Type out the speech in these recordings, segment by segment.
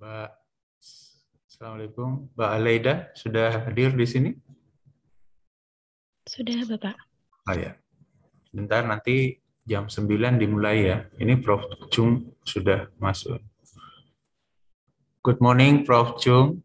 Mbak, Assalamualaikum. Mbak Aleida sudah hadir di sini? Sudah, Bapak. Oh ya, sebentar nanti jam 9 dimulai ya. Ini Prof. Chung sudah masuk. Good morning, Prof. Chung.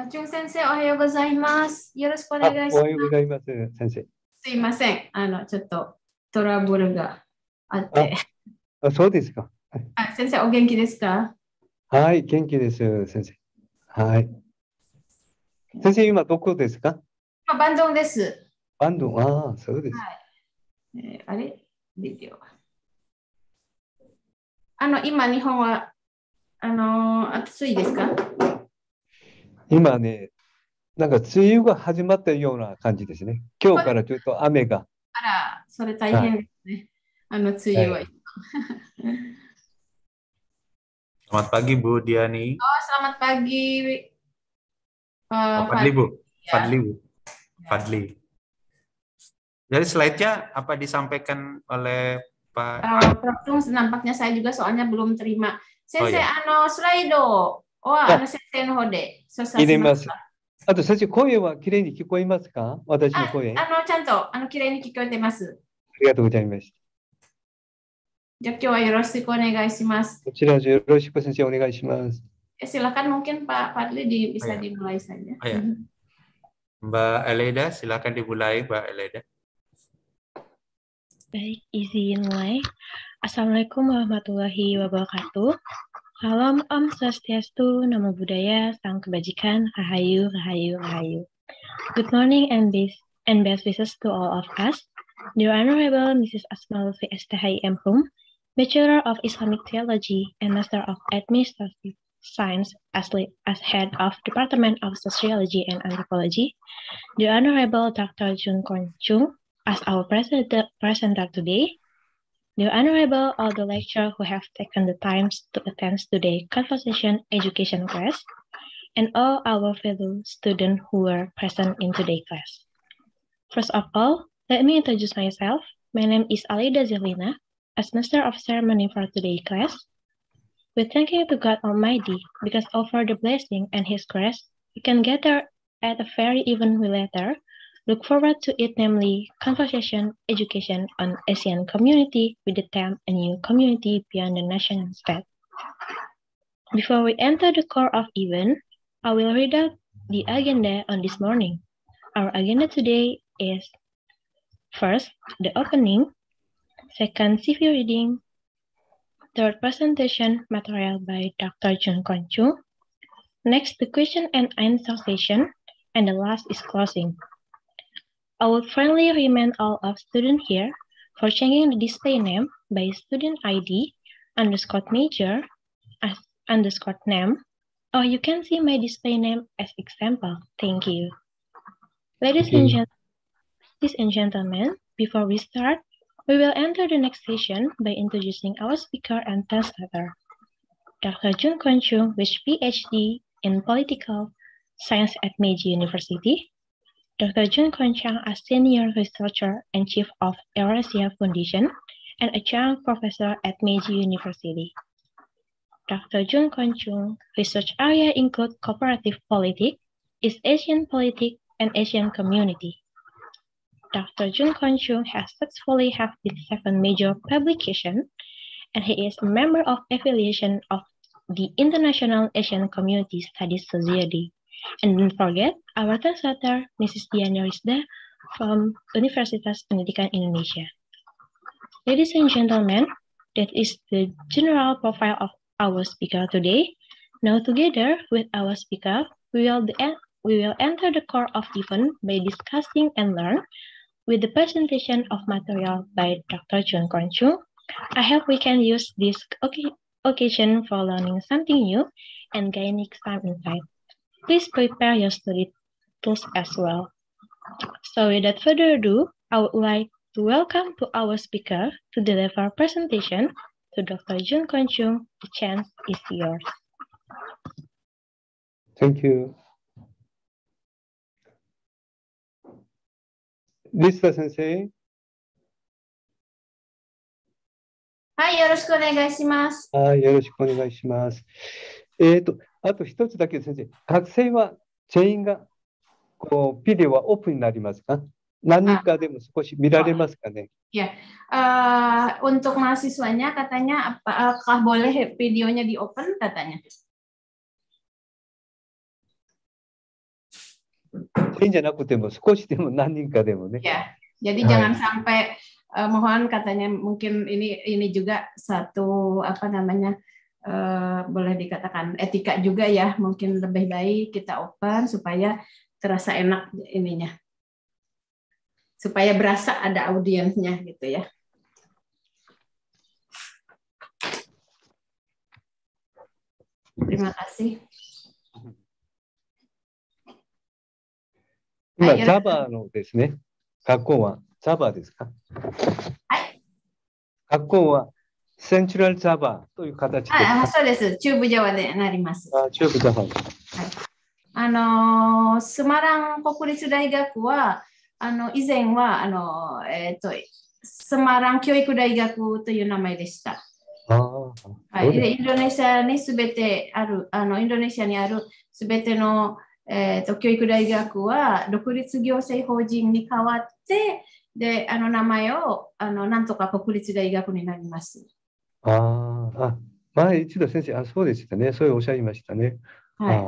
中先生、おはようございます。よろしくお願いしおます。はようございます、先生。すいません。ちょっとトラブルがあっあ、て。そうですか。先生、お元気ですか？はい、元気です、先生。はい。先生、今どこですか？バンドンです。バンドン、ああ、そうです。はい。あれビデオ。今、日本は、暑いですか？今ね、なんか梅雨が始まったような感じですね。今日からちょっと雨が。あら、それ大変はい。ですね。梅雨は。はい。Selamat pagi Bu Diani. Selamat pagi, Oh, Fadli Fadli. Bu. Fadli Ya. Bu. Fadli. Jadi slide-nya apa disampaikan oleh Pak? Prof. Nampaknya saya juga soalnya belum terima. Oh Sensei, ya, slide.あ、sensei no hode. 入れま Sosasimasu. す。あと、先生、声はきれいに聞こえますか？私の声。ちゃんと、きれいに聞こえてます。ありがとうございました。じゃあ今日はよろしくお願いします。こちらよろしく先生お願いします。Silakan mungkin Pak Fadli bisa ya. dimulai saja. Oh ya. Mbak Eleda, silakan dimulai, Mbak Eleda. Baik, izin mulai. Assalamualaikum warahmatullahi wabarakatuh. Salam Om Swastiastu, Namo Buddhaya, Salam Kebajikan, Rahayu, Rahayu, Rahayu. Good morning and best wishes to all of us. Dear Honorable Mrs. Asma Lutfi STHI MHum, Bachelor of Islamic Theology and Master of Administrative Science as Head of Department of Sociology and Anthropology, the Honorable Dr. Jun Kon Chung, as our presenter today, the Honorable all the lecturers who have taken the time to attend today's conversation education class, and all our fellow students who were present in today's class. First of all, let me introduce myself. My name is Alida Zelina, as Master of Ceremony for today's class. We thank you to God Almighty because over the blessing and His grace, we can gather at a very event we later look forward to it, namely conversation education on Asian community with the theme a new community beyond the nation state. Before we enter the core of event, I will read out the agenda on this morning. Our agenda today is first, the opening, second, CV reading, third, presentation material by Dr. Jun Kon Chung, next, the question and answer session, and the last is closing. I would friendly remind all of students here for changing the display name by student ID underscore major as underscore name, or you can see my display name as example. Thank you. Ladies and gentlemen, before we start, we will enter the next session by introducing our speaker and translator. Dr. Jun Kon Chung, with PhD in Political Science at Meiji University. Dr. Jun Kon Chung, a senior researcher and chief of Eurasia Foundation and adjunct professor at Meiji University. Dr. Jun Kon Chung research area include cooperative politics, East Asian politics, and Asian community. Dr. Jun Kon Chung has successfully had 7 major publications, and he is a member of affiliation of the International Asian Community Studies Society. And don't forget our translator, Mrs. Diana Rizda from Universitas Pendidikan Indonesia. Ladies and gentlemen, that is the general profile of our speaker today. Now together with our speaker, we will enter the core of event by discussing and learn with the presentation of material by Dr. Jun Kon Chung. I hope we can use this occasion for learning something new and gaining some insight. Please prepare your study tools as well. So without further ado, I would like to welcome to our speaker to deliver presentation to Dr. Jun Kon Chung. The chance is yours. Thank you. Lisa 先生。はい、よろしくお願いします。はい、よろしくお願いします。あと一つだけ先生、学生は全員がビデオはオープンになりますか？何人かでも少し見られますかね？ Ya, untuk mahasiswanya katanya apakah boleh videonya di open katanya? 全員じゃなくても少しでも何人かでもね。 Ya, jadi Hai. jangan sampai mohon katanya mungkin ini juga satu apa namanya boleh dikatakan etika juga ya, mungkin lebih baik kita open supaya terasa enak ininya, supaya berasa ada audiensnya gitu ya. Terima kasih. 今、はい、Java のですね、学校は Java ですか？はい。学校はセントラル Java という形ですか？そうです。中部 Jawa でなります。中部 Java。スマラン国立大学は以前はスマラン教育大学という名前でした。はい、でインドネシアにすべてあるインドネシアにあるすべての、教育大学は独立行政法人に変わってで名前をなんとか国立大学になります。前一度先生、そうでしたね。そうおっしゃいましたね。はい、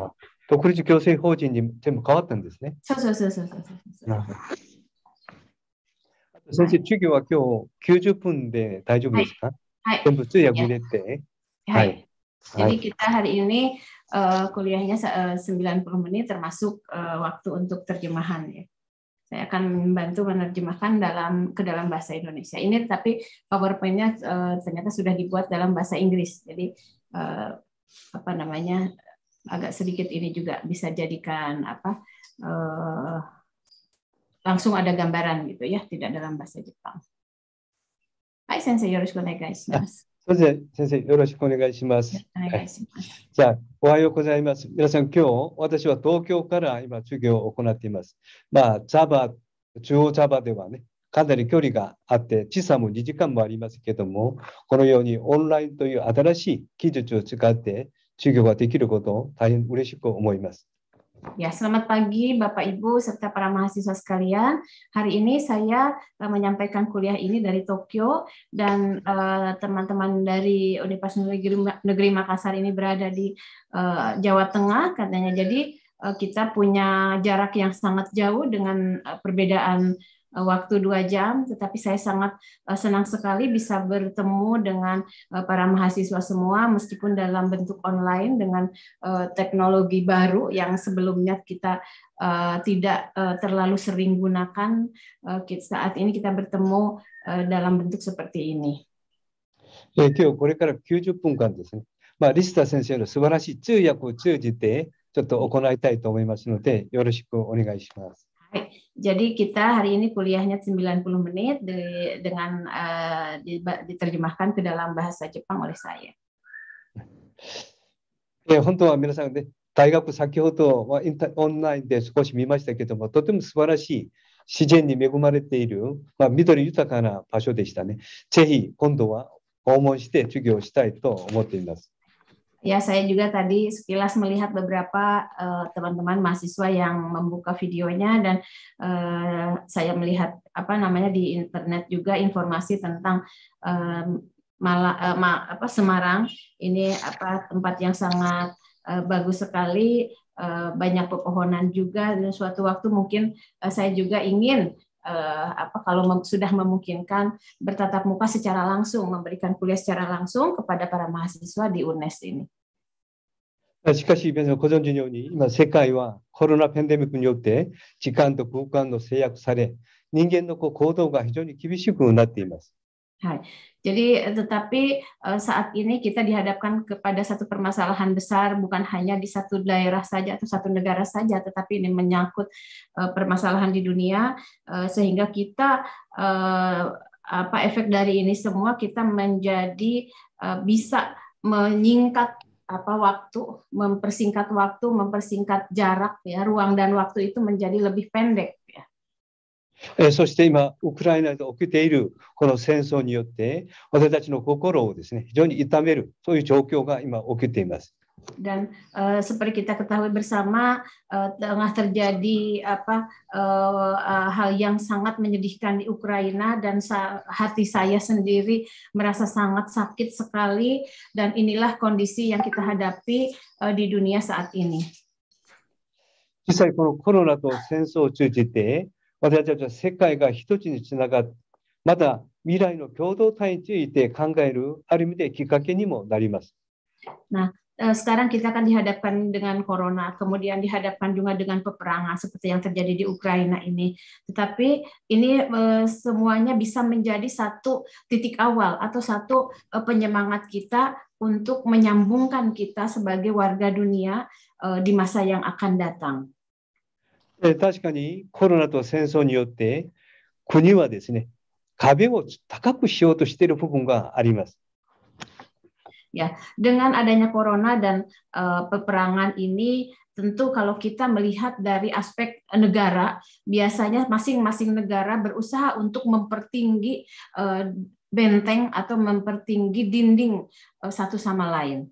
独立行政法人に全部変わったんですね。そう。先生、授業は今日90分で大丈夫ですか？はい。全部通訳入れて。はい。Jadi kita hari ini kuliahnya 90 menit termasuk waktu untuk terjemahan ya. Saya akan membantu menerjemahkan ke dalam bahasa Indonesia. Ini tapi PowerPoint-nya ternyata sudah dibuat dalam bahasa Inggris. Jadi apa namanya agak sedikit ini juga bisa jadikan langsung ada gambaran gitu ya, tidak dalam bahasa Jepang. Hai, sensei, yoroshiku onegaishimasu. それで先生、よろしくお願いします。じゃあ、おはようございます。皆さん、今日、私は東京から今、授業を行っています。Java、中央 Java ではね、かなり距離があって、時差も2時間もありますけども、このようにオンラインという新しい技術を使って授業ができることを大変嬉しく思います。Ya, selamat pagi Bapak Ibu serta para mahasiswa sekalian. Hari ini saya menyampaikan kuliah ini dari Tokyo dan teman-teman dari Universitas Negeri Makassar ini berada di Jawa Tengah katanya. Jadi kita punya jarak yang sangat jauh dengan perbedaan waktu 2 jam, tetapi saya sangat senang sekali bisa bertemu dengan para mahasiswa semua meskipun dalam bentuk online dengan teknologi baru yang sebelumnya kita tidak terlalu sering gunakan. Saat ini kita bertemu dalam bentuk seperti ini. 今日これから90分間ですね。リシタ先生の素晴らしい通訳を通じてちょっと行いたいと思いますので、よろしくお願いします。Jadi kita hari ini kuliahnya 90 menit dengan diterjemahkan ke dalam bahasa Jepang oleh saya. 本当は皆さんね、大学先ほどはオンラインで少し見ましたけども、とても素晴らしい自然に恵まれている、緑豊かな場所でしたね。ぜひ今度は訪問して授業をしたいと思っています。Ya, saya juga tadi sekilas melihat beberapa teman-teman mahasiswa yang membuka videonya dan saya melihat di internet juga informasi tentang Semarang. Ini tempat yang sangat bagus sekali, banyak pepohonan juga dan suatu waktu mungkin saya juga ingin kalau sudah memungkinkan bertatap muka secara langsung, memberikan kuliah secara langsung kepada para mahasiswa di UNES ini. しかし、皆さんご存知のように、今、世界はコロナパンデミックによって時間と空間の制約され、人間の行動が非常に厳しくなっています。Jadi, tetapi saat ini kita dihadapkan kepada satu permasalahan besar, bukan hanya di satu daerah saja atau satu negara saja, tetapi ini menyangkut permasalahan di dunia, sehingga kita efek dari ini semua kita menjadi bisa menyingkat mempersingkat waktu, mempersingkat jarak ya, ruang dan waktu itu menjadi lebih pendek ya. そして今、ウクライナで起きているこの戦争によって、私たちの心をですね、非常に痛める、そういう状況が今起きています。Dan seperti kita ketahui bersama, tengah terjadi hal yang sangat menyedihkan di Ukraina dan hati saya sendiri merasa sangat sakit sekali dan inilah kondisi yang kita hadapi di dunia saat ini. 実際このコロナと戦争を通じて、私たちは世界が一つにつながって、また未来の共同体について考える、ある意味できっかけにもなります。Nah, sekarang kita akan dihadapkan dengan corona, kemudian dihadapkan juga dengan peperangan seperti yang terjadi di Ukraina ini. Tetapi ini semuanya bisa menjadi satu titik awal atau satu penyemangat kita untuk menyambungkan kita sebagai warga dunia di masa yang akan datang. 確かにコロナと戦争によって国はですね、壁を高くしようとしている部分があります。Ya, dengan adanya corona dan peperangan ini, tentu kalau kita melihat dari aspek negara, biasanya masing-masing negara berusaha untuk mempertinggi benteng atau mempertinggi dinding satu sama lain.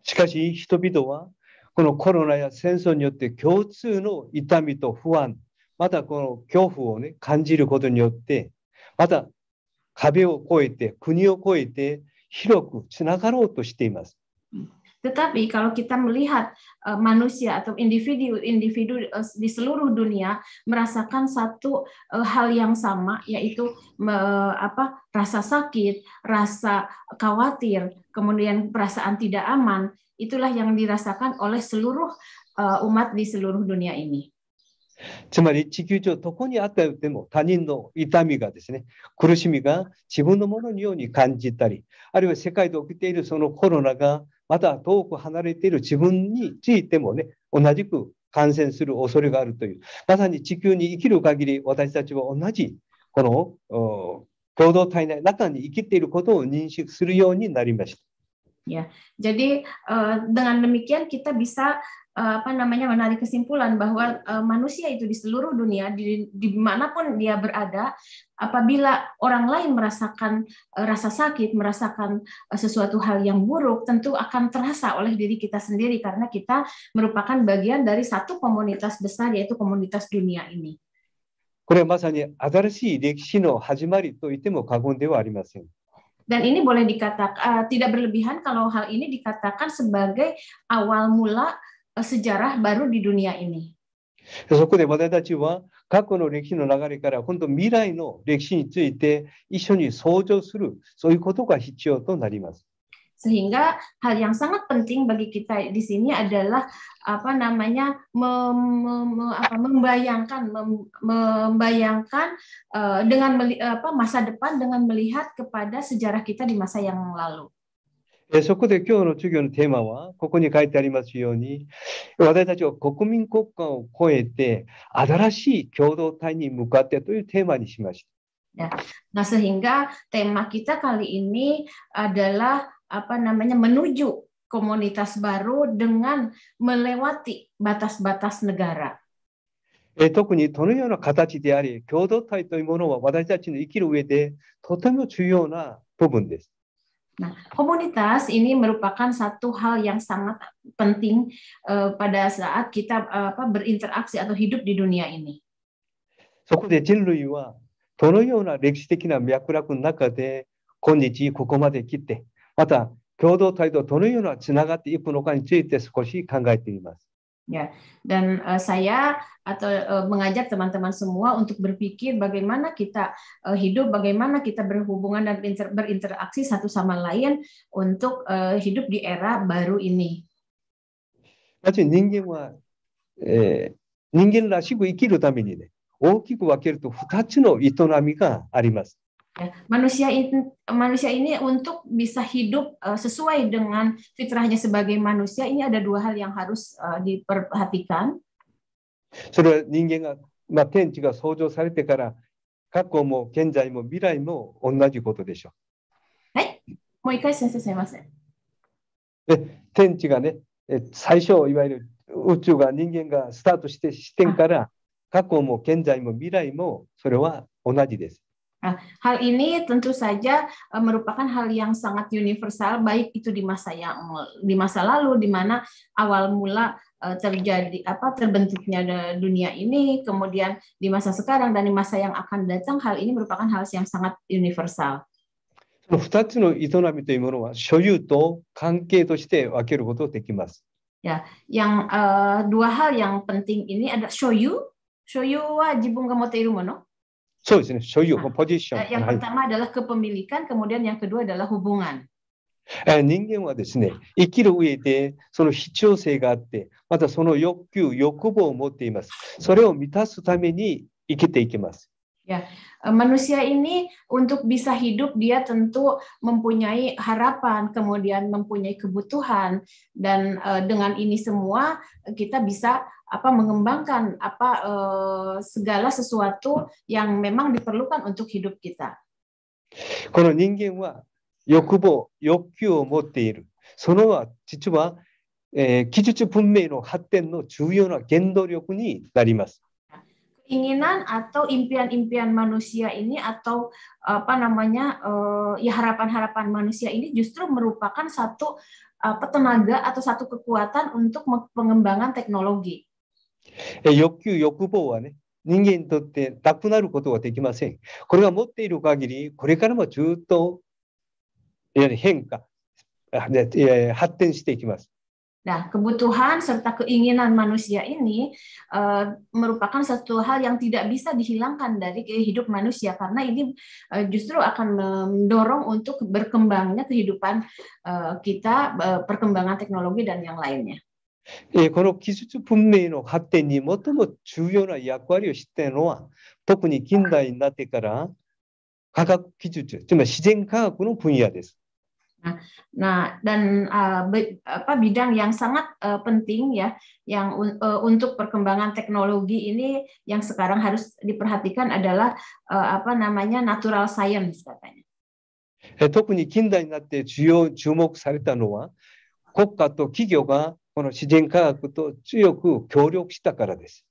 しかし人々はこのコロナや戦争によって共通の痛みと不安、またこの恐怖をね、感じることによって、また壁を越えて、国を越えて、広くつながろうとしています。Tetapi kalau kita melihat manusia atau individu di seluruh dunia merasakan satu hal yang sama, yaitu rasa sakit, rasa khawatir, kemudian perasaan tidak aman, itulah yang dirasakan oleh seluruh umat di seluruh dunia ini. つまり地球上どこにあっても他人の痛みがですね、苦しみが自分のもののように感じたり、あるいは世界で起きているそのコロナがまた遠く離れている自分についてもね、同じく感染する恐れがあるという、まさに地球に生きる限り私たちは同じこの共同体の中に生きていることを認識するようになりました。Ya, jadi dengan demikian kita bisa menarik kesimpulan bahwa manusia itu di seluruh dunia, di manapun dia berada, apabila orang lain merasakan rasa sakit, merasakan sesuatu hal yang buruk, tentu akan terasa oleh diri kita sendiri karena kita merupakan bagian dari satu komunitas besar, yaitu komunitas dunia ini. これはまさに新しい歴史の始まりと言っても過言ではありません。 Dan ini boleh dikatakan tidak berlebihan kalau hal ini dikatakan sebagai awal mula sejarah baru di dunia ini. そこで私たちは過去の歴史の流れから本当未来の歴史について一緒に想像する、そういうことが必要となります。 Sehingga hal yang sangat penting bagi kita di sini adalah membayangkan dengan masa depan dengan melihat kepada sejarah kita di masa yang lalu. そこで今日の授業のテーマはここに書いてありますように、私たちは国民国家を超えて新しい共同体に向かってというテーマにしました。 Ya. Nah, sehingga tema kita kali ini adalah menuju komunitas baru dengan melewati batas-batas negara. 特にどのような形であり、共同体というものは私たちの生きる上でとても重要な部分です。 Nah, komunitas ini merupakan satu hal yang sangat penting pada saat kita berinteraksi atau hidup di dunia ini. そこで人類はどのような歴史的な脈絡の中で今日ここまで来て、また共同体とどのようなつながっていくのかについて少し考えてみます。 Ya, dan saya mengajak teman-teman semua untuk berpikir bagaimana kita hidup, bagaimana kita berhubungan dan berinteraksi satu sama lain untuk hidup di era baru ini. まず人間は、人間らしく生きるためにね、大きく分けると2つの営みがあります。 Ya, manusia ini untuk bisa hidup sesuai dengan fitrahnya sebagai manusia, ini ada dua hal yang harus diperhatikan. それは人間が、天地が創造されてから過去も現在も未来も同じことでしょう。はい、もう一回先生すみません。天地がね、最初いわゆる宇宙が人間がスタートして視点から過去も現在も未来もそれは同じです。 Nah, hal ini tentu saja merupakan hal yang sangat universal, baik itu di masa lalu, di mana awal mula terbentuknya dunia ini, kemudian di masa sekarang dan di masa yang akan datang, hal ini merupakan hal yang sangat universal. 2つの営みというものは所有と関係として分けることができます。Ya, yang dua hal yang penting ini ada shoyu. Shoyu wa jibun ga motteiru mono. Soですね、所有、ポジション。Yang pertama adalah kepemilikan, kemudian yang kedua adalah hubungan. 人間はですね、生きる上でその必要性があって、またその欲求、欲望を持っています。それを満たすために生きていきます。Ya, manusia ini untuk bisa hidup dia tentu mempunyai harapan, kemudian mempunyai kebutuhan, dan dengan ini semua kita bisa mengembangkan segala sesuatu yang memang diperlukan untuk hidup kita. この人間は欲望、欲求を持っている。そのは実は、技術文明の発展の重要な原動力になります。Keinginan atau impian-impian manusia ini atau harapan-harapan manusia ini justru merupakan satu tenaga atau satu kekuatan untuk pengembangan teknologi. 欲求、欲望はね、人間にとってなくなることはできません。これが持っている限り、これからもずっと変化、発展していきます。Nah, kebutuhan serta keinginan manusia ini merupakan satu hal yang tidak bisa dihilangkan dari hidup manusia, karena ini justru akan mendorong untuk berkembangnya kehidupan kita, perkembangan teknologi dan yang lainnya. この技術文明の発展に最も重要な役割をしているのは、特に近代になってから科学技術、つまり自然科学の分野です。Nah, dan bidang yang sangat penting ya, yang untuk perkembangan teknologi ini yang sekarang harus diperhatikan adalah natural science katanya. 特に近代になって注目されたのは、国家と企業がこの自然科学と強く協力したからです。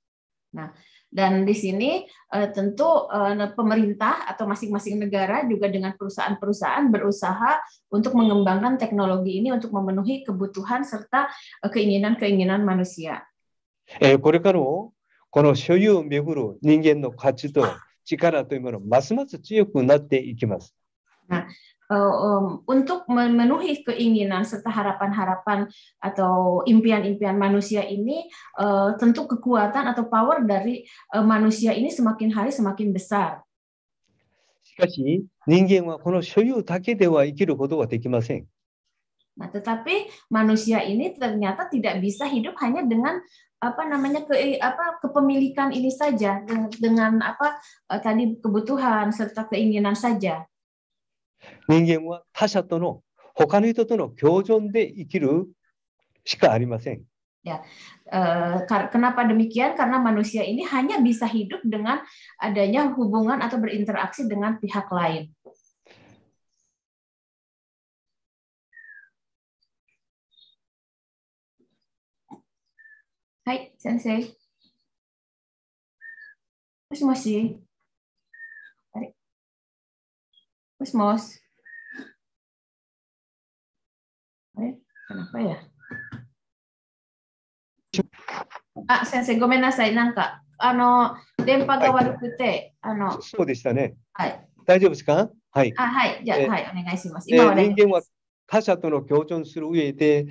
Nah, dan di sini tentu pemerintah atau masing-masing negara juga dengan perusahaan-perusahaan berusaha untuk mengembangkan teknologi ini untuk memenuhi kebutuhan serta keinginan-keinginan manusia. これからもこの所有をめぐる人間の活動、力というものますます強くなっていきます。Nah, untuk memenuhi keinginan serta harapan-harapan atau impian-impian manusia ini, tentu kekuatan atau power dari manusia ini semakin hari semakin besar. しかし、人間はこの所有だけでは生きることはできません。Nah, tetapi manusia ini ternyata tidak bisa hidup hanya dengan kepemilikan ini saja, dengan tadi kebutuhan serta keinginan saja. 人間は他者との他の人との共存で生きるしかありません。Ya, kenapa demikian? Karena manusia ini hanya bisa hidup dengan adanya hubungan atau berinteraksi dengan pihak lain. Hai, Sensei. Moshi-moshi. Mos. Kenapa ya? Sensei, ごめんなさい。なんか電波が悪くて、そうでしたね。はい。大丈夫ですか？はい。はい。じゃあ、はい、お願いします。人間は他者との共存する上で、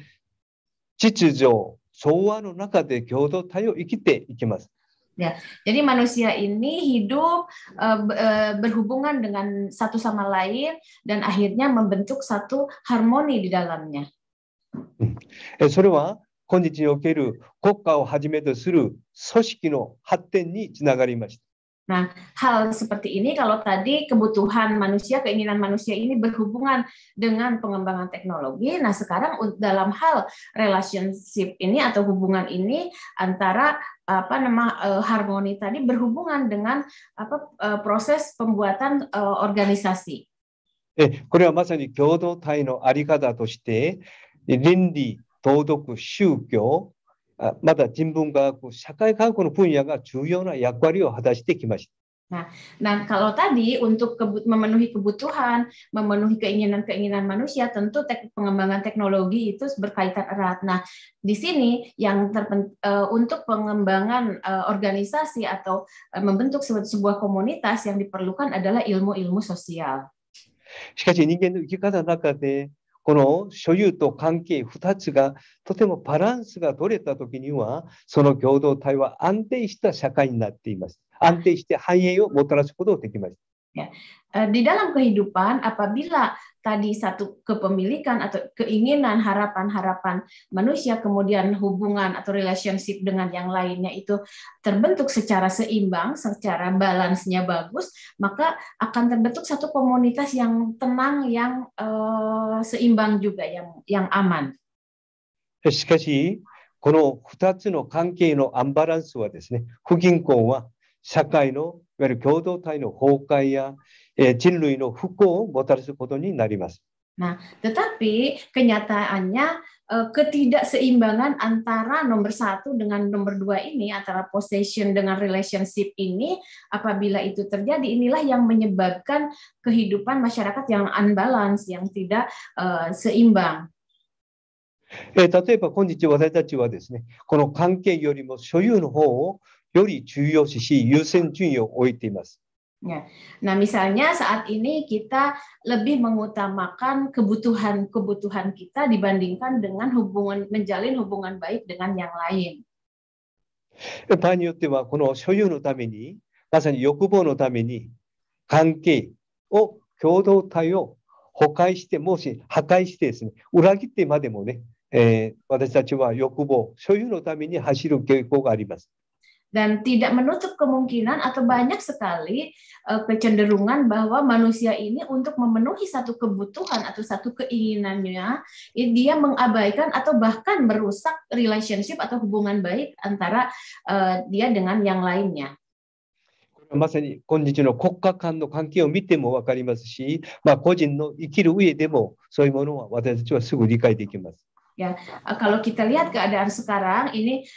秩序、調和の中で共同体を生きていきます。Ya, jadi manusia ini hidup berhubungan dengan satu sama lain dan akhirnya membentuk satu harmoni di dalamnya. それは今日における国家をはじめとする組織の発展につながりました。Nah, hal seperti ini kalau tadi kebutuhan manusia, keinginan manusia ini berhubungan dengan pengembangan teknologi. Nah, sekarang dalam hal relationship ini atau hubungan ini antara harmoni tadi berhubungan dengan proses pembuatan organisasi. これはまさに共同体のあり方として倫理、道徳、宗教、また人文学、社会科学の分野が重要な役割を果たしてきました。Nah, kalau tadi untuk memenuhi kebutuhan, memenuhi keinginan-keinginan manusia, tentu pengembangan teknologi itu berkaitan erat. Nah, di sini yang untuk pengembangan organisasi atau membentuk sebuah komunitas yang diperlukan adalah ilmu-ilmu sosial. しかし人間の生き方の中でこの所有と関係2つがとてもバランスが取れたときには、その共同体は安定した社会になっています。安定して繁栄をもたらすことができます。Ya. Di dalam kehidupan, apabila tadi satu kepemilikan atau keinginan, harapan-harapan manusia, kemudian hubungan atau relationship dengan yang lainnya itu terbentuk secara seimbang, secara balance-nya bagus, maka akan terbentuk satu komunitas yang tenang, yang seimbang juga, yang aman. しかし、この2つの関係のアンバランスはですね、不均衡は社会のいわゆる共同体の崩壊や、人類の不幸をもたらすことになります。Nah, tetapi kenyataannya ketidakseimbangan antara nomor 1 dengan nomor 2 ini, antara possession dengan relationship ini, apabila itu terjadi, inilah yang menyebabkan kehidupan masyarakat yang unbalance, yang tidak seimbang. 例えば今日私たちはですね、この関係よりも所有の方をより重要視し、優先順位を置いています。Ya. Nah, misalnya saat ini kita lebih mengutamakan kebutuhan kita dibandingkan dengan menjalin hubungan baik dengan yang lain. 場合によってはこの所有のために、まさに欲望のために関係を、共同体を破壊して、もし破壊してですね、裏切ってまでもね、私たちは欲望、所有のために走る傾向があります。Dan tidak menutup kemungkinan atau banyak sekali kecenderungan bahwa manusia ini untuk memenuhi satu kebutuhan atau satu keinginannya, dia mengabaikan atau bahkan merusak relationship atau hubungan baik antara dia dengan yang lainnya. まさに今日の国家間の関係を見ても分かりますし、個人の生きる上でもそういうものは私たちはすぐ理解できます。Ya, kalau kita lihat keadaan sekarang ini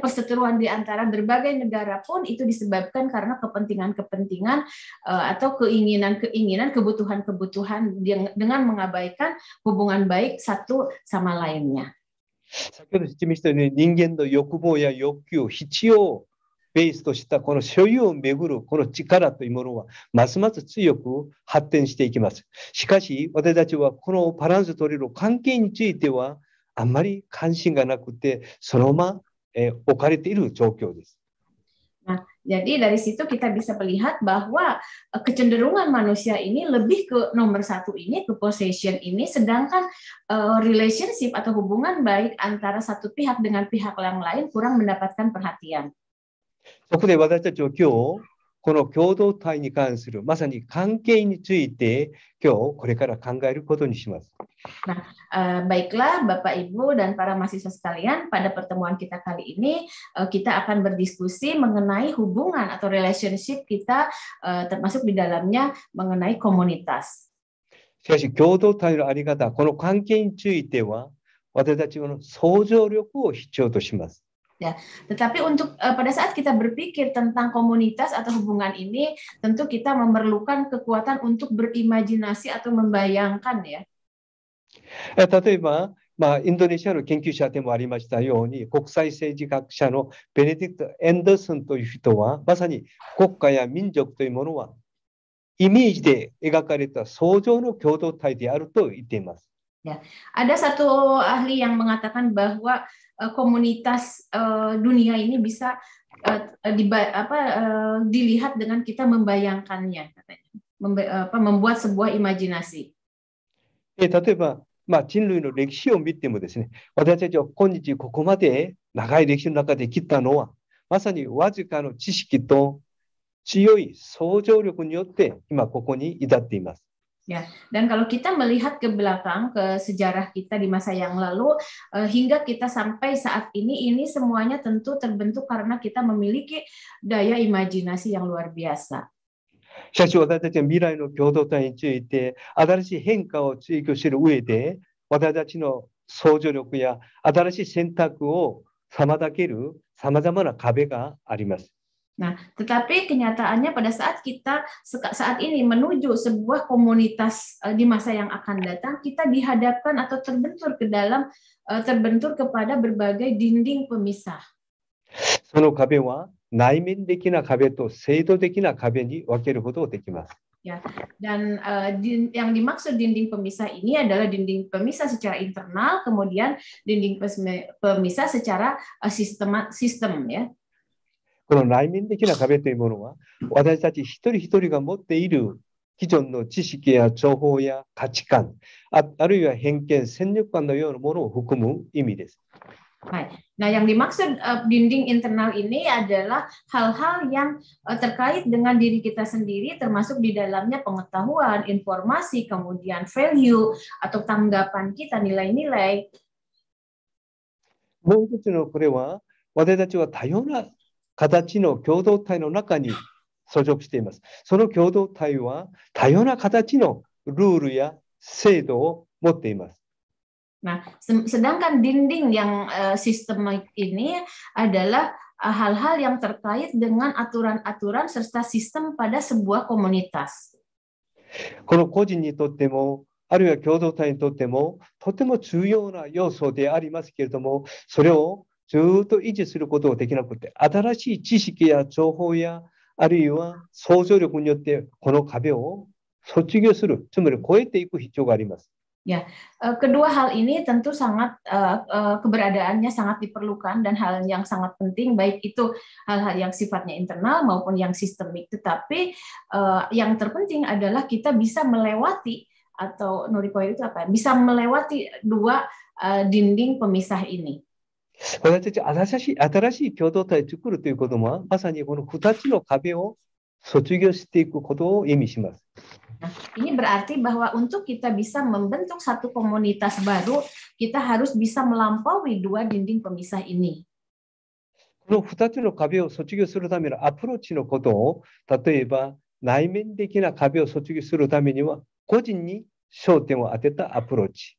perseteruan di antara berbagai negara pun itu disebabkan karena kepentingan-kepentingan atau keinginan-keinginan, kebutuhan-kebutuhan dengan mengabaikan hubungan baik satu sama lainnya. 先ほど説明したように人間の欲望や欲求を必要ベースとしたこの所有をめぐるこの力というものはますます強く発展していきます。しかし私たちはこのバランス取れる関係についてはあんまり関心がなくてそのまま置かれている状況です。Nah, jadi dari situ kita bisa melihat bahwa kecenderungan manusia ini lebih ke nomor 1 ini, ke possession ini, sedangkan relationship atau hubungan baik antara satu pihak dengan pihak yang lain kurang mendapatkan perhatian. そこで私たちは今日この共同体に関するまさに関係について今日これから考えることにします。Nah, baiklah Bapak Ibu dan para mahasiswa sekalian, pada pertemuan kita kali ini kita akan berdiskusi mengenai hubungan atau relationship kita, termasuk di dalamnya mengenai komunitas. しかし共同体のあり方、この関係については私たちの想像力を必要とします。Ya, tetapi untuk pada saat kita berpikir tentang komunitas atau hubungan ini, tentu kita memerlukan kekuatan untuk berimajinasi atau membayangkan ya. 例えば、インドネシアの研究者でもありましたように、国際政治学者のベネディクト・エンダーソンという人は、まさに国家や民族というものは、イメージで描かれた想像の共同体であると言っています。Ya, ada satu ahli yang mengatakan bahwa komunitas dunia ini bisa dilihat dengan kita membayangkannya, katanya, membuat sebuah imajinasi. 例えば、人類の歴史を見てもですね、私たちは今日ここまで長い歴史の中で来たのは、まさにわずかの知識と強い想像力によって今ここに至っています。Ya, dan kalau kita melihat ke belakang, ke sejarah kita di masa yang lalu, hingga kita sampai saat ini semuanya tentu terbentuk karena kita memiliki daya imajinasi yang luar biasa. しかし私たちは未来の共同体について新しい変化を追求する上で、私たちの想像力や新しい選択を妨げるさまざまな壁があります。Nah, tetapi kenyataannya pada saat kita saat ini menuju sebuah komunitas di masa yang akan datang, kita dihadapkan atau terbentur kepada berbagai dinding pemisah. その壁は内面的な壁と制度的な壁に分けることができます。Ya, dan yang dimaksud dinding pemisah ini adalah dinding pemisah secara internal, kemudian dinding pemisah secara sistem ya. この内面的な壁というものは、私たち一人一人が持っている既存の知識や情報や価値観、あるいは偏見、先入観のようなものを含む意味です。Nah, yang dimaksud dinding internal ini adalah hal-hal yang terkait dengan diri kita sendiri, termasuk di dalamnya pengetahuan, informasi, kemudian value atau tanggapan kita, nilai-nilai. もう一つのこれは、私たちは多様な形の共同体の中に所属しています。その共同体は多様な形のルールや制度を持っています。Nah, sedangkan dinding yang sistemik ini adalah hal-hal yang terkait dengan aturan-aturan serta sistem pada sebuah komunitas. この個人にとっても、あるいは共同体にとっても、とても重要な要素でありますけれども、それをずっと維持することができなくて、新しい知識や情報や、あるいは想像力によってこの壁を卒業する、つまり超えていく必要があります。Ya, kedua hal ini tentu sangat keberadaannya sangat diperlukan dan hal yang sangat penting, baik itu hal-hal yang sifatnya internal maupun yang sistemik. Tetapi yang terpenting adalah kita bisa melewati atau norikoir itu apa? Bisa melewati dua dinding pemisah ini. 私たち新しい共同体を作るということは、まさにこの2つの壁を卒業していくことを意味します。Nah, ini berarti bahwa untuk kita bisa membentuk satu komunitas baru, kita harus bisa melampaui dua dinding pemisah ini. この2つの壁を卒業するためのアプローチのことを、例えば内面的な壁を卒業するためには、個人に焦点を当てたアプローチ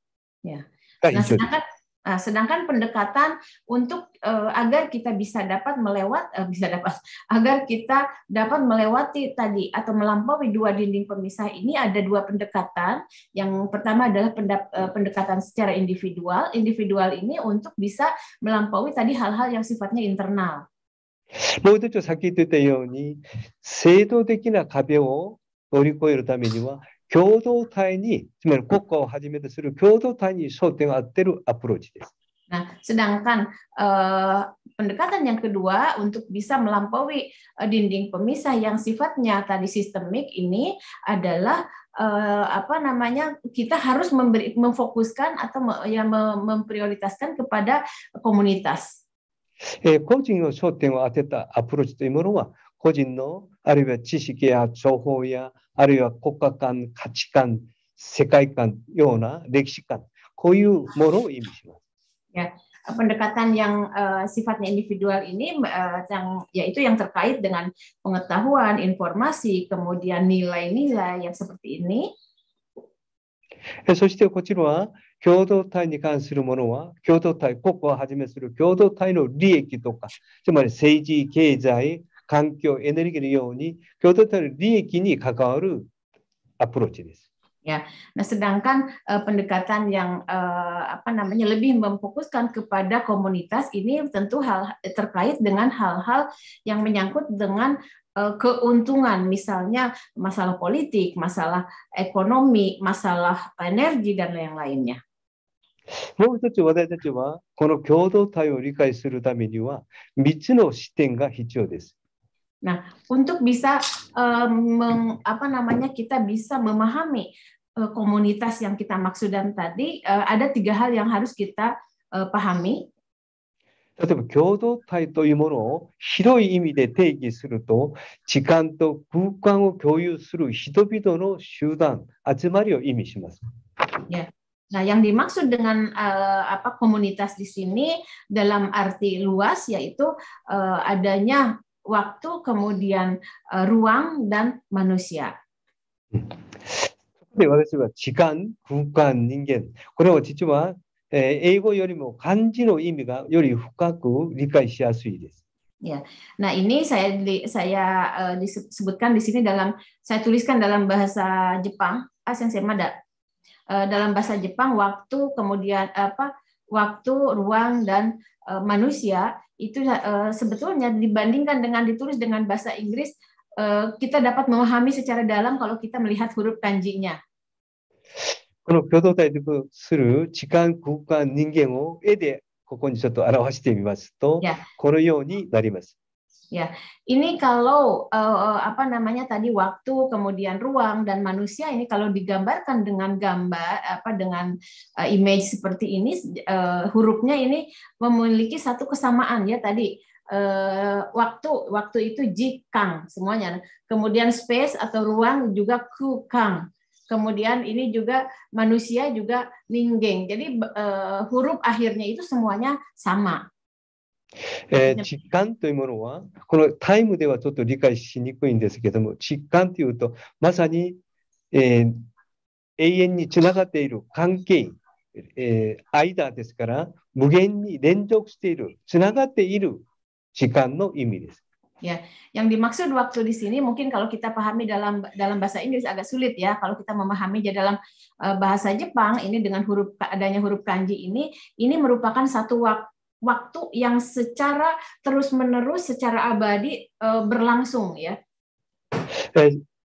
が必要です。Sedangkan pendekatan untuk agar kita bisa dapat melewati tadi atau melampaui dua dinding pemisah ini, ada dua pendekatan. Yang pertama adalah pendekatan secara individual. Individual ini untuk bisa melampaui tadi hal-hal yang sifatnya internal. もう一つさっき言ってたように、制度的な壁を乗り越えるためには、共同体に、つまり国家をはじめとする共同体に焦点を当てるアプローチです。Nah, sedangkan pendekatan yang kedua untuk bisa melampaui dinding pemisah yang sifatnya tadi sistemik ini adalah kita harus memfokuskan atau memprioritaskan kepada komunitas. 個人の焦点を当てたアプローチというものは、個人のあるいは知識や情報や、あるいは国家観、価値観、世界観ような歴史観、こういうものを意味します。Ya, pendekatan yang sifatnya individual ini yaitu yang terkait dengan pengetahuan, informasi, kemudian nilai-nilai yang seperti ini. そしてこちらは共同体に関するものは、共同体、国家をはじめする共同体の利益とか、つまり政治、経済、環境、エネルギーのように、共同体の利益に関わるアプローチです。Ya, nah sedangkan pendekatan yang lebih memfokuskan kepada komunitas ini tentu terkait dengan hal-hal yang menyangkut dengan keuntungan, misalnya masalah politik, masalah ekonomi, masalah energi dan yang lainnya. もう一つ私たちはこの共同体を理解するためには3つの視点が必要です。Nah, untuk bisa kita bisa memahami komunitas yang kita maksudkan tadi, ada 3 hal yang harus kita pahami. 例えば共同体というものを広い意味で定義すると、時間と空間を共有する人々の集団、集まりを意味します。Ya. Nah, yang dimaksud dengan komunitas di sini dalam arti luas yaitu adanya waktu, kemudian ruang dan manusia. で、私は時間、空間、人間、これは実は英語よりも漢字の意味がより深く理解しやすいです。Ya, nah ini saya disebutkan di sini saya tuliskan dalam bahasa Jepang, dalam bahasa Jepang waktu, kemudian waktu, ruang dan manusia itu sebetulnya dibandingkan dengan ditulis dengan bahasa Inggris kita dapat memahami secara dalam kalau kita melihat huruf kanjinya. この共同体とする時間、空間、人間を絵でここにちょっと表してみますと、このようになります。Ya, ini kalau apa namanya tadi waktu, kemudian ruang dan manusia ini kalau digambarkan dengan gambar dengan image seperti ini, hurufnya ini memiliki satu kesamaan ya tadi. Waktu itu jikang semuanya. Kemudian space atau ruang juga kukang. Kemudian ini juga manusia juga ninggeng. Jadi huruf akhirnya itu semuanya sama. 時間というものは、このタイムではちょっと理解しにくいんですけども、時間というと、まさに、永遠につながっている関係、間ですから、無限に連続している、つながっている時間の意味です。Ya, yang dimaksud waktu di sini mungkin kalau kita pahami dalam bahasa Inggris agak sulit ya. Kalau kita memahami dalam bahasa Jepang ini dengan adanya huruf kanji ini merupakan satu waktu yang secara terus-menerus, secara abadi berlangsung ya.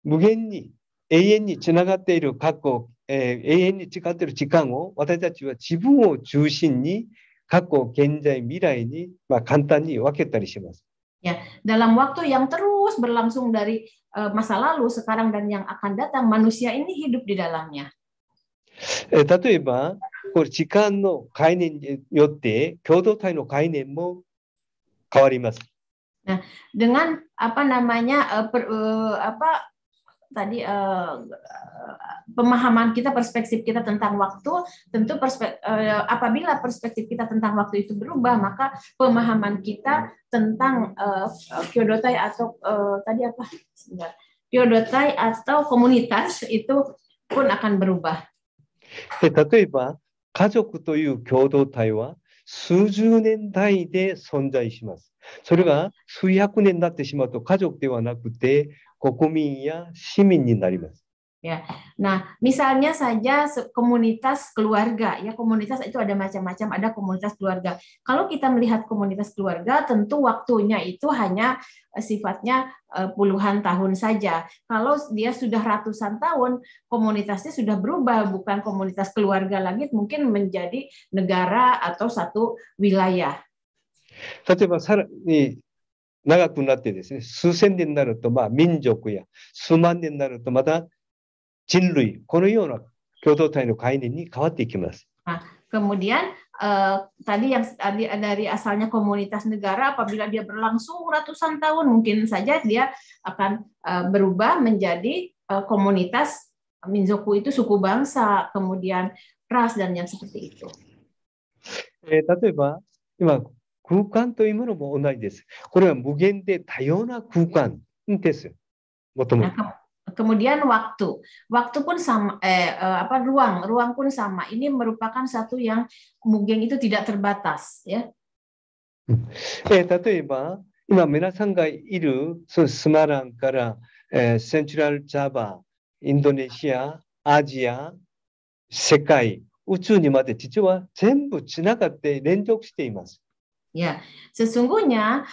無限に永遠につながっている過去、永遠に違っている時間を私たちは自分を中心に過去、現在、未来に簡単に分けたりします。Ya, dalam waktu yang terus berlangsung dari masa lalu, sekarang dan yang akan datang, manusia ini hidup di dalamnya. 例えば、これ時間の概念によって共同体の概念も変わります。Nah, dengan apa namanya pemahaman kita, perspektif kita tentang waktu, tentu apabila perspektif kita tentang waktu itu berubah, maka pemahaman kita tentang kyodotai atau kyodotai atau komunitas itu pun akan berubah. 例えば、家族という共同体は数十年単位で存在します。それが数百年になってしまうと家族ではなくて国民や市民になります。Ya, nah misalnya saja komunitas keluarga, ya komunitas itu ada macam-macam, ada komunitas keluarga. Kalau kita melihat komunitas keluarga, tentu waktunya itu hanya sifatnya puluhan tahun saja. Kalau dia sudah ratusan tahun, komunitasnya sudah berubah, bukan komunitas keluarga lagi, mungkin menjadi negara atau satu wilayah. 例えばさらに長くなってですね、数千年になると民族や数万年になるとまた人類、このような共同体の概念に変わっていきます。Nah, kemudian tadi dari asalnya komunitas negara, apabila dia berlangsung ratusan tahun, mungkin saja dia akan berubah menjadi komunitas minzoku itu suku bangsa, kemudian ras dan yang seperti itu. 例えば今空間というものも同じです。これは無限で多様な空間です。もともと。Kemudian waktu pun sama, ruang pun sama. Ini merupakan satu yang mungkin itu tidak terbatas, ya. 例えば今皆さんがいるスマランから、セントラルジャバ、インドネシア、アジア、世界、宇宙にまで実は全部つながって連続しています。Ya, sesungguhnya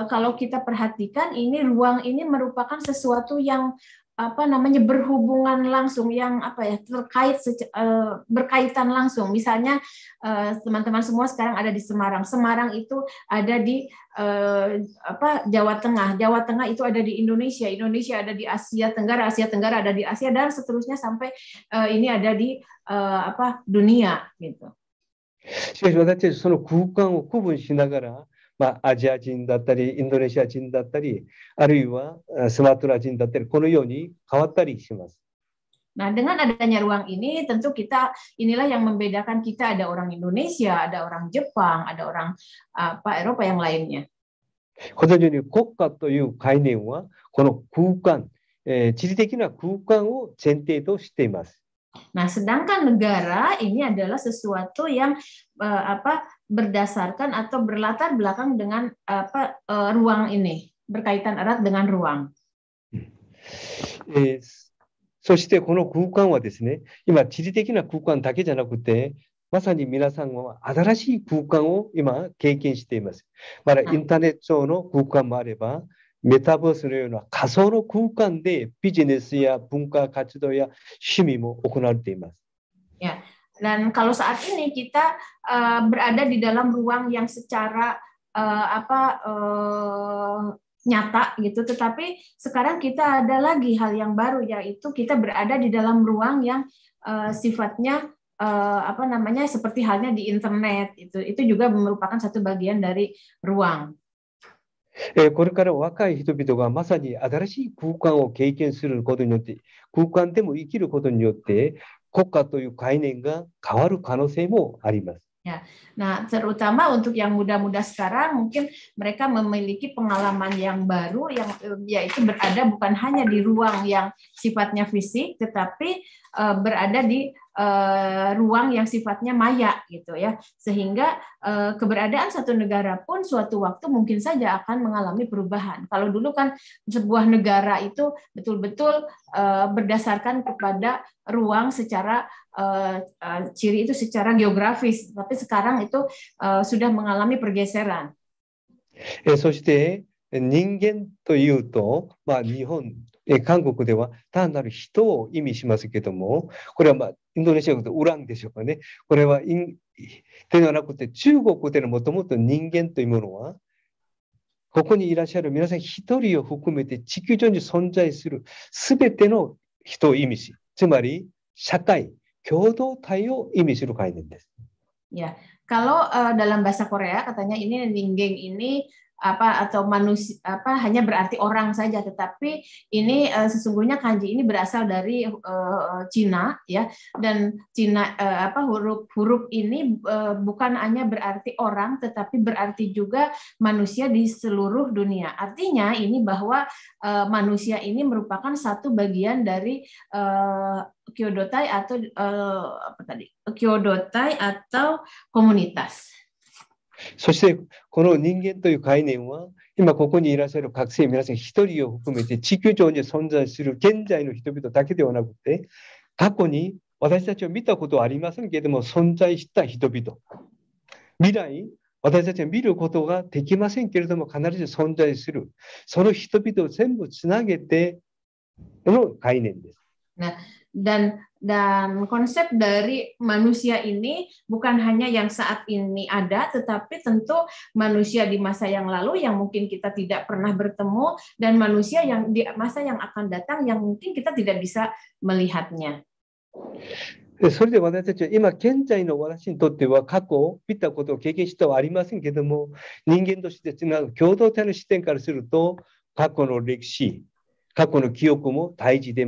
kalau kita perhatikan ini ruang ini merupakan sesuatu yang berhubungan langsung, yang berkaitan langsung. Misalnya teman-teman semua sekarang ada di Semarang. Semarang itu ada di Jawa Tengah. Jawa Tengah itu ada di Indonesia. Indonesia ada di Asia Tenggara ada di Asia dan seterusnya sampai ini ada di dunia gitu. しかし私たちその空間を区分しながら、アジア人だったりインドネシア人だったり、あるいはスマトラ人だったり、このように変わったりします。Nah, dengan adanya ruang ini, tentu inilah yang membedakan kita. Ada orang Indonesia, ada orang Jepang, ada orang Eropa yang lainnya. このように国家という概念はこの空間、地理的な空間を前提としています。Nah, sedangkan negara ini adalah sesuatu yang berdasarkan atau berlatar belakang dengan ruang ini, berkaitan erat dengan ruang. そしてこの空間はですね、今地理的な空間だけじゃなくて、まさに皆さんは新しい空間を今経験しています。まだインターネット上の空間もあれば、メタバースのような仮想の空間でビジネスや文化活動や趣味も行われています。Ya, dan kalau saat ini kita berada di dalam ruang yang secara nyata gitu, tetapi sekarang kita ada lagi hal yang baru, yaitu kita berada di dalam ruang yang sifatnya seperti halnya di internet. Itu juga merupakan satu bagian dari ruang. これから若い人々がまさに新しい空間を経験することによって、空間でも生きることによって、国家という概念が変わる可能性もあります。Ya, nah terutama untuk yang muda-muda sekarang mungkin mereka memiliki pengalaman yang baru yang yaitu berada bukan hanya di ruang yang sifatnya fisik tetapi berada di ruang yang sifatnya maya gitu ya, sehingga keberadaan satu negara pun suatu waktu mungkin saja akan mengalami perubahan. Kalau dulu kan sebuah negara itu betul-betul berdasarkan kepada ruang secara ciri itu secara geografis, tapi sekarang itu sudah mengalami pergeseran. そして人間というと、日本、韓国では単なる人を意味しますけども、これはインドネシア語でウランでしょうかね。これはではなくて中国でのもともと人間というものは、ここにいらっしゃる皆さん一人を含めて地球上に存在するすべての人を意味し、つまり社会、共同体を意味する概念です。Ya, kalau dalam bahasa Korea katanya ini ninggeng ini atau manusia hanya berarti orang saja, tetapi ini sesungguhnya kanji ini berasal dari Cina ya, dan Cina huruf ini bukan hanya berarti orang tetapi berarti juga manusia di seluruh dunia. Artinya ini bahwa manusia ini merupakan satu bagian dari Kyodotai atau Kyodotai atau komunitas. そしてこの人間という概念は今ここにいらっしゃる学生皆さん一人を含めて地球上に存在する現在の人々だけではなくて、過去に私たちは見たことはありませんけれども存在した人々、未来私たちは見ることができませんけれども必ず存在する、その人々を全部つなげての概念です。Dan konsep dari manusia ini bukan hanya yang saat ini ada, tetapi tentu manusia di masa yang lalu yang mungkin kita tidak pernah bertemu, dan manusia yang di masa yang akan datang yang mungkin kita tidak bisa melihatnya. それで私たちは今現在の私にとっては過去見たことを経験したはありませんけれども、人間としてつなぐ共同体の視点からすると過去の歴史、過去の記憶も大事で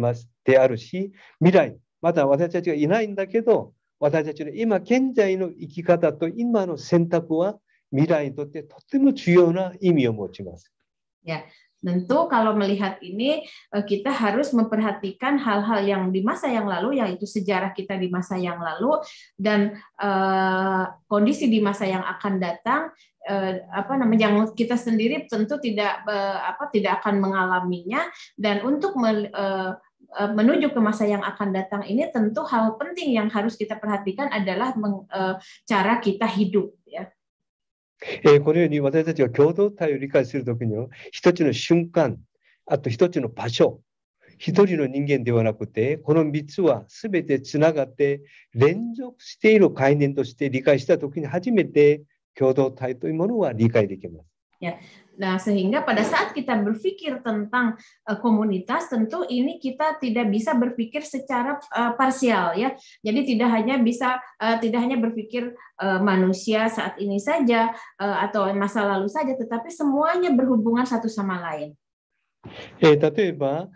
あるし、未来まだ私たちがいないんだけど、私たちの今現在の生き方と今の選択は未来にとってとても重要な意味を持ちます。Ya, tentu kalau melihat ini kita harus memperhatikan hal-hal yang di masa yang lalu, yaitu sejarah kita di masa yang lalu dan kondisi di masa yang akan datang. Yang kita sendiri tentu tidak akan mengalaminya, dan untuk menuju ke masa yang akan datang ini tentu hal penting yang harus kita perhatikan adalah cara kita hidup ya. このように私たちが共同体を理解するときには一つの瞬間、あと一つの場所、一人の人間ではなくてこの3つは全てつながって連続している概念として理解したときに初めて共同体というものは理解できます。Ya. Nah, sehingga pada saat kita berpikir tentang komunitas, tentu ini kita tidak bisa berpikir secara parsial ya. Jadi tidak hanya berpikir manusia saat ini saja atau masa lalu saja, tetapi semuanya berhubungan satu sama lain. 例えば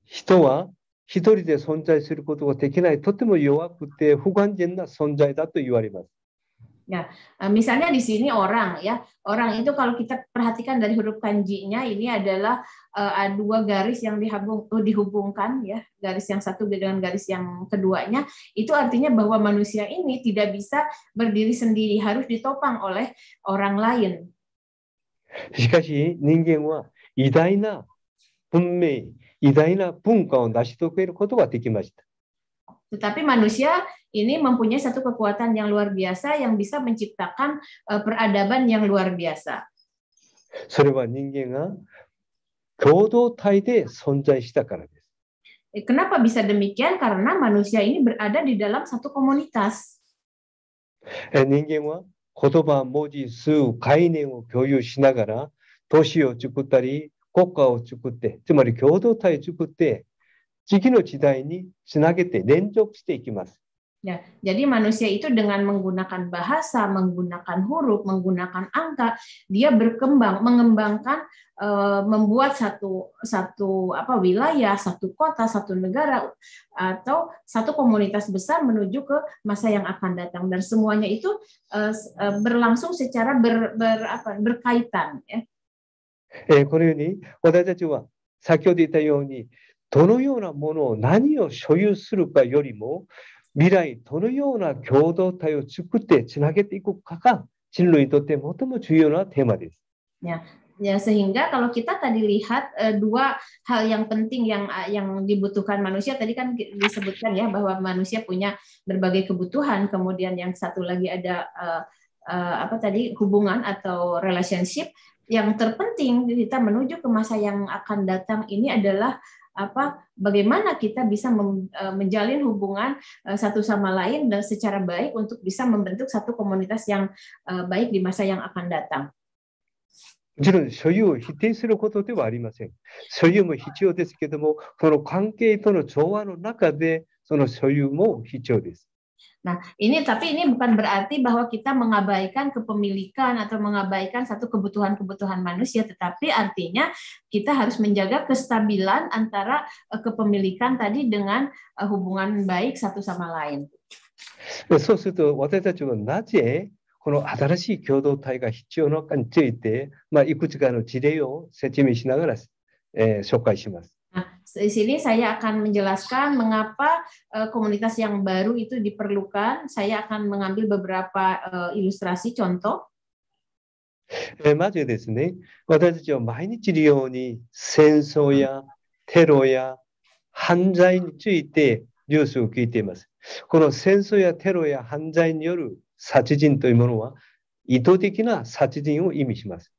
人は一人で存在することができないとても弱くて不完全な存在だと言われます。Ya, misalnya di sini orang ya, orang itu kalau kita perhatikan dari huruf kanjinya ini adalah dua garis yang dihubungkan ya, garis yang satu dengan garis yang keduanya, itu artinya bahwa manusia ini tidak bisa berdiri sendiri, harus ditopang oleh orang lain. しかし人間は偉大な文明、偉大な文化を成し遂げることができました。 Tetapi manusia ini mempunyai satu kekuatan yang luar biasa yang bisa menciptakan peradaban yang luar biasa. それは人間が共同体で存在したからです。Kenapa bisa demikian? Karena manusia ini berada di dalam satu komunitas. 人間は言葉、文字、数、概念を共有しながら、都市を作ったり、国家を作って、つまり共同体を作って、次の時代につなげて連続していきます。Ya, jadi manusia itu dengan menggunakan bahasa, menggunakan huruf, menggunakan angka, dia berkembang, mengembangkan, membuat satu wilayah, satu kota, satu negara, atau satu komunitas besar menuju ke masa yang akan datang. Dan semuanya itu berlangsung secara berkaitan. Ya. このように私たちは先ほど言ったように、どのようなものを何を所有するかよりも、未来どのような共同体を作ってつなげていくかが人類にとって最も重要なテーマです。Ya, sehingga kalau kita tadi lihat dua hal yang penting yang dibutuhkan manusia, tadi kan disebutkan ya bahwa manusia punya berbagai kebutuhan, kemudian yang satu lagi ada hubungan atau relationship. Yang terpenting kita menuju ke masa yang akan datang ini adalah bagaimana kita bisa menjalin hubungan satu sama lain dan secara baik untuk bisa membentuk satu komunitas yang baik di masa yang akan datang. もちろん所有を否定することではありません。所有も必要ですけども、この関係との調和の中でその所有も必要です。Nah, tapi ini bukan berarti bahwa kita mengabaikan kepemilikan atau mengabaikan satu kebutuhan-kebutuhan manusia, tetapi artinya kita harus menjaga kestabilan antara kepemilikan tadi dengan hubungan baik satu sama lain. そうすると私たちはなぜこの新しい共同体が必要なのかについて、いくつかの事例を説明しながら、紹介します。Nah, di sini saya akan menjelaskan mengapa komunitas yang baru itu diperlukan. Saya akan mengambil beberapa ilustrasi contoh. まずですね、私たちは毎日のように戦争やテロや犯罪についてニュースを聞いています。この戦争やテロや犯罪による殺人というものは意図的な殺人を意味します。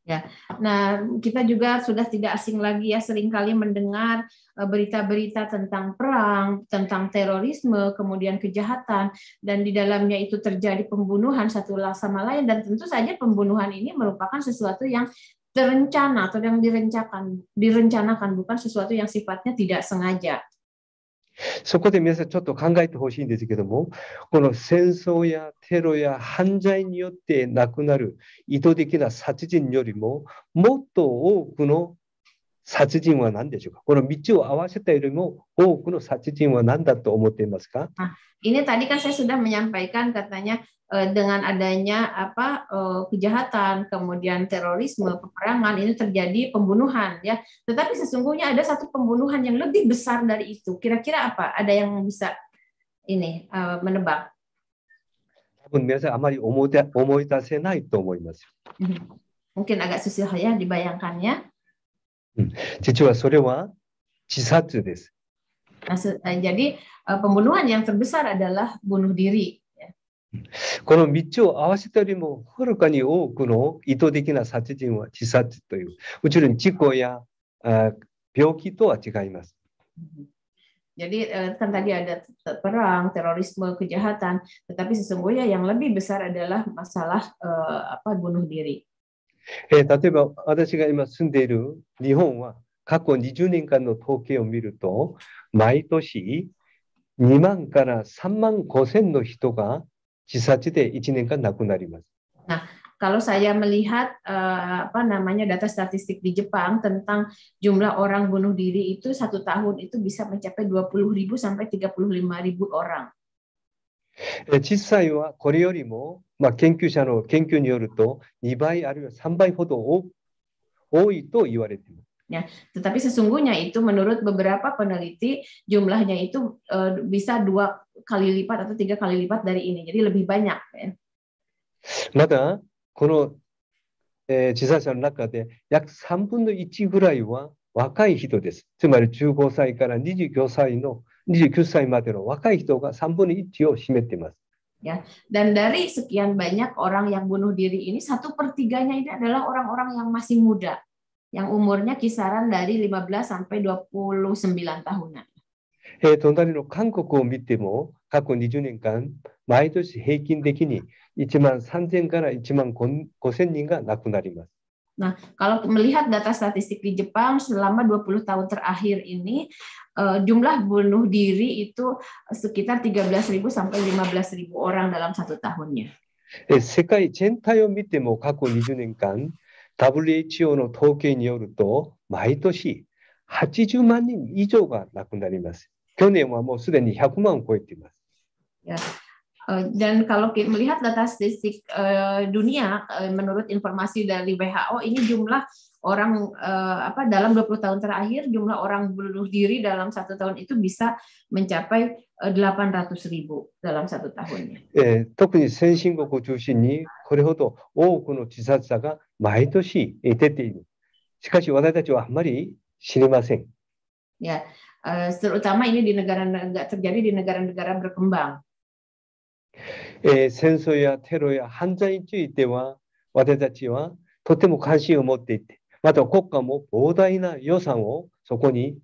Ya, nah kita juga sudah tidak asing lagi ya, seringkali mendengar berita-berita tentang perang, tentang terorisme, kemudian kejahatan, dan di dalamnya itu terjadi pembunuhan satu sama lain, dan tentu saja pembunuhan ini merupakan sesuatu yang terencana atau yang direncanakan, bukan sesuatu yang sifatnya tidak sengaja. そこで皆さんちょっと考えてほしいんですけども、この戦争やテロや犯罪によって亡くなる意図的な殺人よりももっと多くの殺人は何でしょうか。この3つを合わせたよりも多くの殺人は何だと思っていますか。 Ini tadi kan saya sudah menyampaikan katanya dengan adanya kejahatan, kemudian terorisme, peperangan, ini terjadi pembunuhan ya. Tetapi sesungguhnya ada satu pembunuhan yang lebih besar dari itu. Kira-kira apa? Ada yang bisa ini menebak? 多分皆さんあまり思い出せないと思います。 Mungkin agak susah ya dibayangkannya. 実はそれは自殺です。 Jadi pembunuhan yang terbesar adalah bunuh diri. この3つを合わせたよりもはるかに多くの意図的な殺人は自殺という、もちろん事故や病気とは違います。 Jadi kan tadi ada perang, terorisme, kejahatan, tetapi sesungguhnya yang lebih besar adalah masalah bunuh diri. 例えば私が今住んでいる日本は過去20年間の統計を見ると、毎年2万から3万5千の人が自殺で1年間亡くなります。 Nah, kalau saya melihat data statistik di Jepang tentang jumlah orang bunuh diri itu satu tahun itu bisa mencapai 20.000 sampai 35.000 orang. 実際はこれよりも、研究者の研究によると2倍あるいは3倍ほど多いと言われています。 Ya, tetapi sesungguhnya itu menurut beberapa peneliti jumlahnya itu bisa 2 kali lipat atau 3 kali lipat dari ini, jadi lebih banyak. Ya. まだこの、自殺者の中で約3分の1ぐらいは若い人です。つまり15歳から29歳までの若い人が3分の1を占めています。 Ya, dan dari sekian banyak orang yang bunuh diri ini 1/3 ini adalah orang-orang yang masih muda. yang umurnya kisaran dari 15 sampai 29 tahunan. 隣の韓国を見ても、過去20年間、毎年平均的に1万3000から1万5000人が亡くなります。Nah, kalau melihat data statistik di Jepang selama 20 tahun terakhir ini, jumlah bunuh diri itu sekitar 13.000 sampai 15.000 orang dalam satu tahunnya. 世界全体を見ても過去20年間、WHO の統計によると、毎年80万人以上が亡くなります。去年はもうすでに100万を超えています。Ya. Dan kalau kita melihat data statistik dunia, menurut informasi dari WHO, ini jumlah orang dalam 20 tahun terakhir, jumlah orang bunuh diri dalam satu tahun itu bisa mencapai 800.000 dalam satu tahunnya. 特に先進国を中心にこれほど多くの自殺者が毎年出ている。しかし私たちはあまり知りません。Ya, terutama ini terjadi di negara-negara berkembang. 戦争やテロや犯罪については私たちはとても関心を持っていて、また国家も膨大な予算をそこに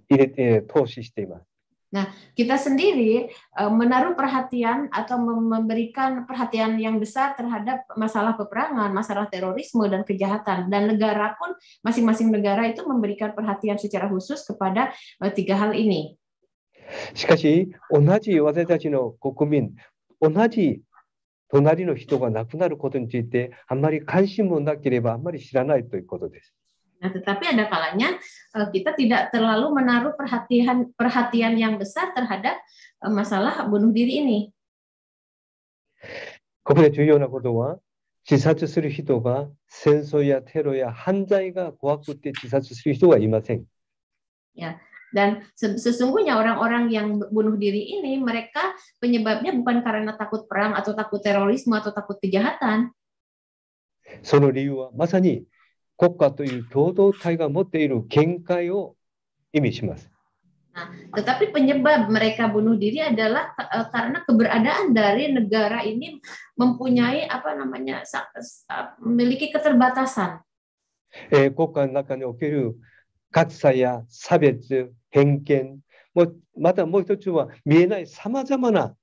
入れて投資しています。Nah, kita sendiri menaruh perhatian atau memberikan perhatian yang besar terhadap masalah peperangan, masalah terorisme dan kejahatan. Dan negara pun, masing-masing negara itu memberikan perhatian secara khusus kepada tiga hal ini. しかし、同じ私たちの国民、同じ隣の人が亡くなることについて、あんまり関心もなければ、あんまり知らないということです。Nah, tetapi ada kalanya kita tidak terlalu menaruh perhatian yang besar terhadap masalah bunuh diri ini. ここで重要なことは、自殺する人が戦争やテロや犯罪が怖くて自殺する人はいません。Ya, dan sesungguhnya orang-orang yang bunuh diri ini, mereka penyebabnya bukan karena takut perang atau takut terorisme atau takut kejahatan. その理由はまさに国家という共同体が持っている見解を意味します。Nah, tetapi penyebab mereka bunuh diri adalah karena keberadaan dari negara ini mempunyai memiliki keterbatasan. 国家の中における格差や差別、偏見、またもう一つは見えないさまざまな、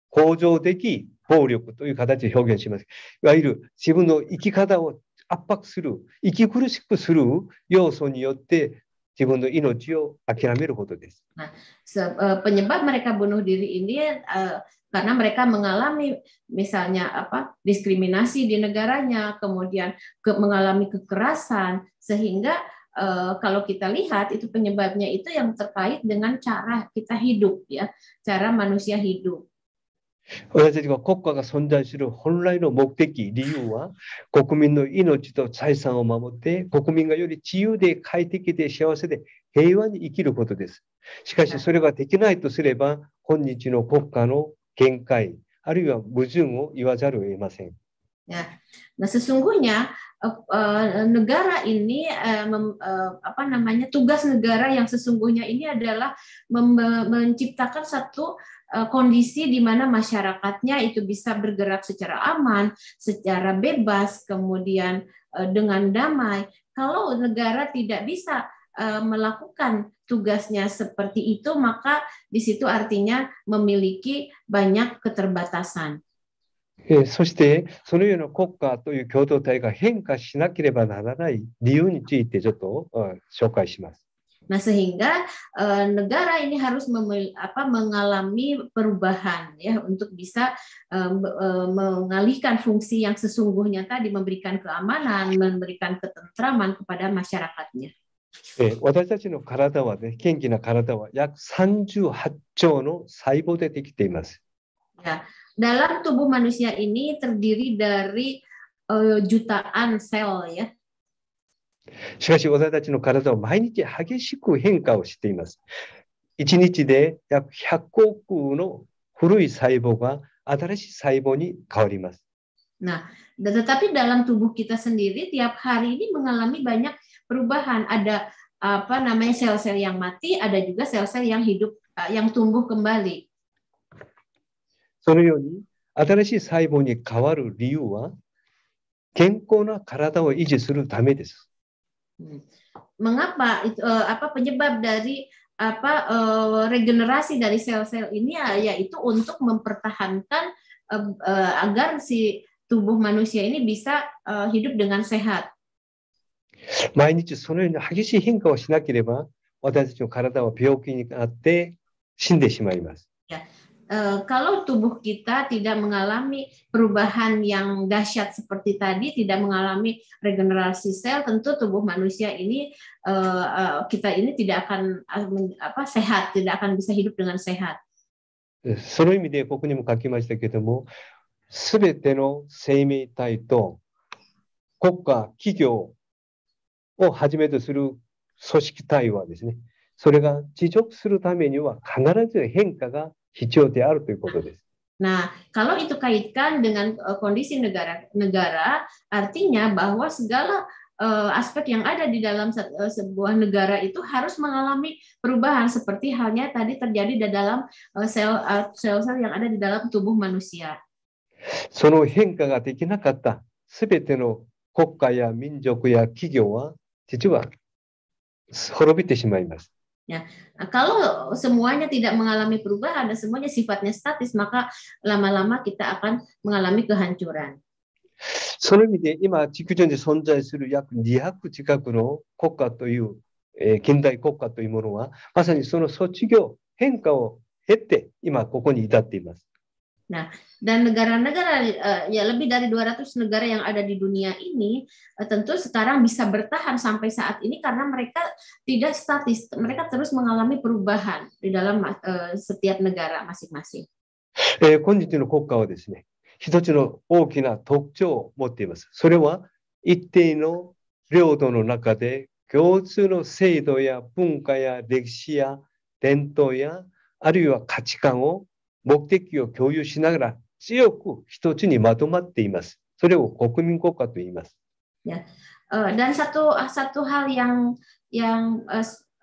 恒常的暴力という形で表現します。いわゆる自分の生き方を圧迫する、息苦しくする要素によって自分の命を諦めることです。Nah, penyebab mereka bunuh diri ini karena mereka mengalami misalnya diskriminasi di negaranya, kemudian mengalami kekerasan, sehingga kalau kita lihat itu penyebabnya itu yang terkait dengan cara kita hidup, ya, cara manusia hidup. 私たちが国家が存在する本来の目的、理由は国民の命と財産を守って国民がより自由で快適で幸せで平和に生きることです。しかしそれができないとすれば今日の国家の限界あるいは矛盾を言わざるを得ません。Ya. Nah, sesungguhnya negara ini tugas negara yang sesungguhnya ini adalah menciptakan satu kondisi di mana masyarakatnya itu bisa bergerak secara aman, secara bebas, kemudian dengan damai. Kalau negara tidak bisa melakukan tugasnya seperti itu, maka di situ artinya memiliki banyak keterbatasan. そしてそのような国家という共同体が変化しなければならない理由についてちょっと紹介します。Nah, sehingga negara ini harus mengalami perubahan, ya, untuk bisa mengalihkan fungsi yang sesungguhnya tadi, memberikan keamanan, memberikan ketentraman kepada masyarakatnya. 私たちの体はね、元気な体は約38兆の細胞でできています。Ya, dalam tubuh manusia ini terdiri dari jutaan sel, ya. しかし私たちの体は毎日激しく変化をしています。1日で約100億の古い細胞が新しい細胞に変わります。Nah, tetapi dalam tubuh kita sendiri tiap hari ini mengalami banyak perubahan. Ada sel-sel yang mati, ada juga sel-sel yang hidup, yang tumbuh kembali. そのように新しい細胞に変わる理由は健康な体を維持するためです。Mengapa itu apa penyebab dari regenerasi dari sel-sel ini yaitu untuk mempertahankan agar si tubuh manusia ini bisa hidup dengan sehat. 毎日そのように激しい変化をしなければ、私たちの体は病気になって死んでしまいます。Kalau tubuh kita tidak mengalami perubahan yang dahsyat seperti tadi, tidak mengalami regenerasi sel, tentu tubuh manusia ini kita ini tidak akan sehat, tidak akan bisa hidup dengan sehat. その意味でここにも書きましたけども、すべての生命体と国家、企業をはじめとする組織体はですね、それが持続するためには必ず変化が必要であるということです。Nah, kalau itu kaitkan dengan kondisi negara-negara, artinya bahwa segala aspek yang ada di dalam sebuah negara itu harus mengalami perubahan seperti halnya tadi terjadi di dalam sel-sel yang ada di dalam tubuh manusia. その変化ができなかったすべての国家や民族や企業は実は滅びてしまいます。Ya, kalau semuanya tidak mengalami perubahan dan semuanya sifatnya statis, maka lama-lama kita akan mengalami kehancuran. その意味で今地球上に存在する約200近くの国家という、近代国家というものはまさにその卒業変化を経て今ここに至っています。Nah, dan negara-negara ya lebih dari 200 negara yang ada di dunia ini tentu sekarang bisa bertahan sampai saat ini karena mereka tidak statis, mereka terus mengalami perubahan di dalam setiap negara masing-masing. 今日の国家はですね、一つの大きな特徴を持っています。それは一定の領土の中で共通の制度や文化や歴史や伝統やあるいは価値観を目的を共有しながら強く一つにまとまっています。それを国民国家と言います。Ya, dan satu hal yang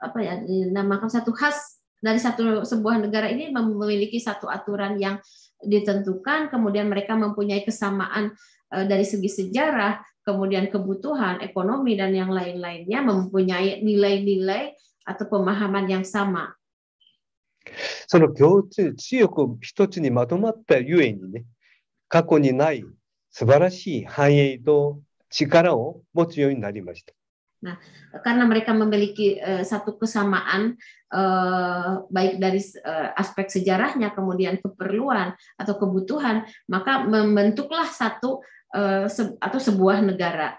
apa ya dinamakan satu khas dari sebuah negara ini memiliki satu aturan yang ditentukan, kemudian mereka mempunyai kesamaan dari segi sejarah, kemudian kebutuhan, ekonomi dan yang lain-lainnya, mempunyai nilai-nilai atau pemahaman yang sama. その共通強く一つにまとまったゆえにね、過去にない素晴らしい繁栄と力を持つようになりました。Nah, karena mereka memiliki satu kesamaan baik dari aspek sejarahnya, kemudian keperluan atau kebutuhan, maka membentuklah satu atau sebuah negara.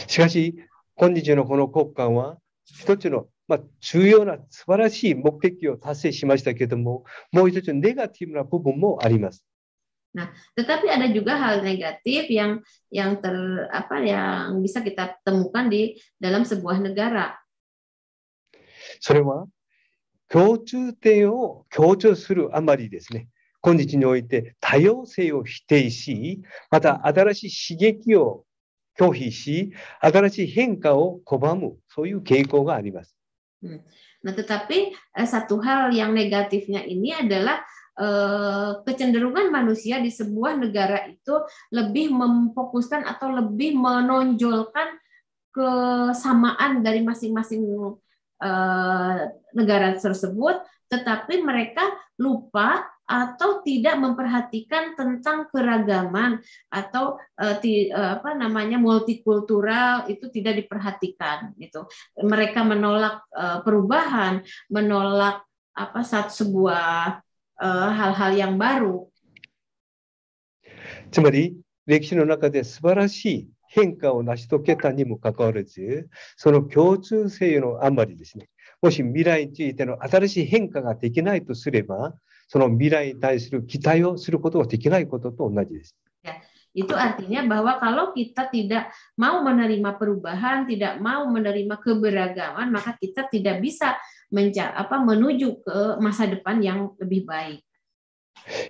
しかし、今日のこの国家は一つの重要な素晴らしい目的を達成しましたけれども、もう一つネガティブな部分もあります。Nah, tetapi ada juga hal negatif yang bisa kita temukan di dalam sebuah negara. それは共通点を強調するあまりですね、今日において多様性を否定し、また新しい刺激を拒否し、新しい変化を拒む、そういう傾向があります。Nah, tetapi satu hal yang negatifnya ini adalah kecenderungan manusia di sebuah negara itu lebih memfokuskan atau lebih menonjolkan kesamaan dari masing-masing negara tersebut, tetapi mereka lupa atau tidak memperhatikan tentang keragaman atau multikultural itu tidak diperhatikan gitu. Mereka menolak perubahan, menolak sebuah hal-hal yang baru. つまり歴史の中で素晴らしい変化を成し遂げたにもかかわらず、その共通性のあまりですね、もし未来についての新しい変化ができないとすれば、その未来に対する期待をすることができないことと同じです。Ya, itu artinya bahwa kalau kita tidak mau menerima perubahan, tidak mau menerima keberagaman, maka kita tidak bisa menuju ke masa depan yang lebih baik.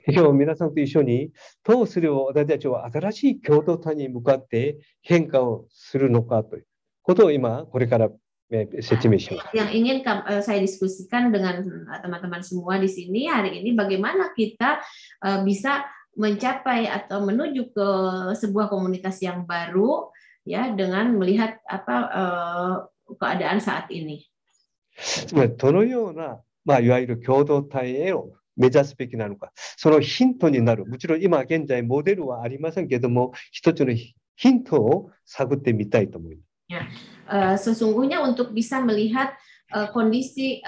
今日皆さんと一緒にどうすれば私たちは新しい共同体に向かって変化をするのかということを今これから説明します。Yang ingin saya diskusikan dengan teman-teman semua di sini hari ini bagaimana kita bisa mencapai atau menuju ke sebuah komunitas yang baru ya dengan melihat keadaan saat ini. つまりどのような、いわゆる共同体へを目指すべきなのか、そのヒントになる、もちろん今現在モデルはありませんけども、一つのヒントを探ってみたいと思います。Sesungguhnya untuk bisa melihat kondisi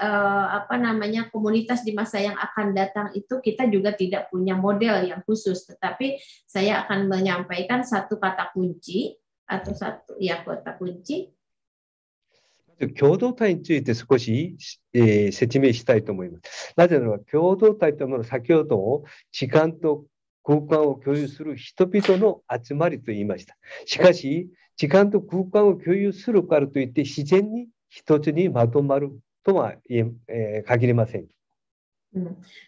komunitas di masa yang akan datang itu kita juga tidak punya model yang khusus, tetapi saya akan menyampaikan satu kata kunci atau kata kunci. 共同体について少し、説明したいと思います。なぜならば共同体というものは先ほど時間と空間を共有する人々の集まりと言いました。しかし時間と空間を共有するからといって自然に一つにまとまるとは限りません。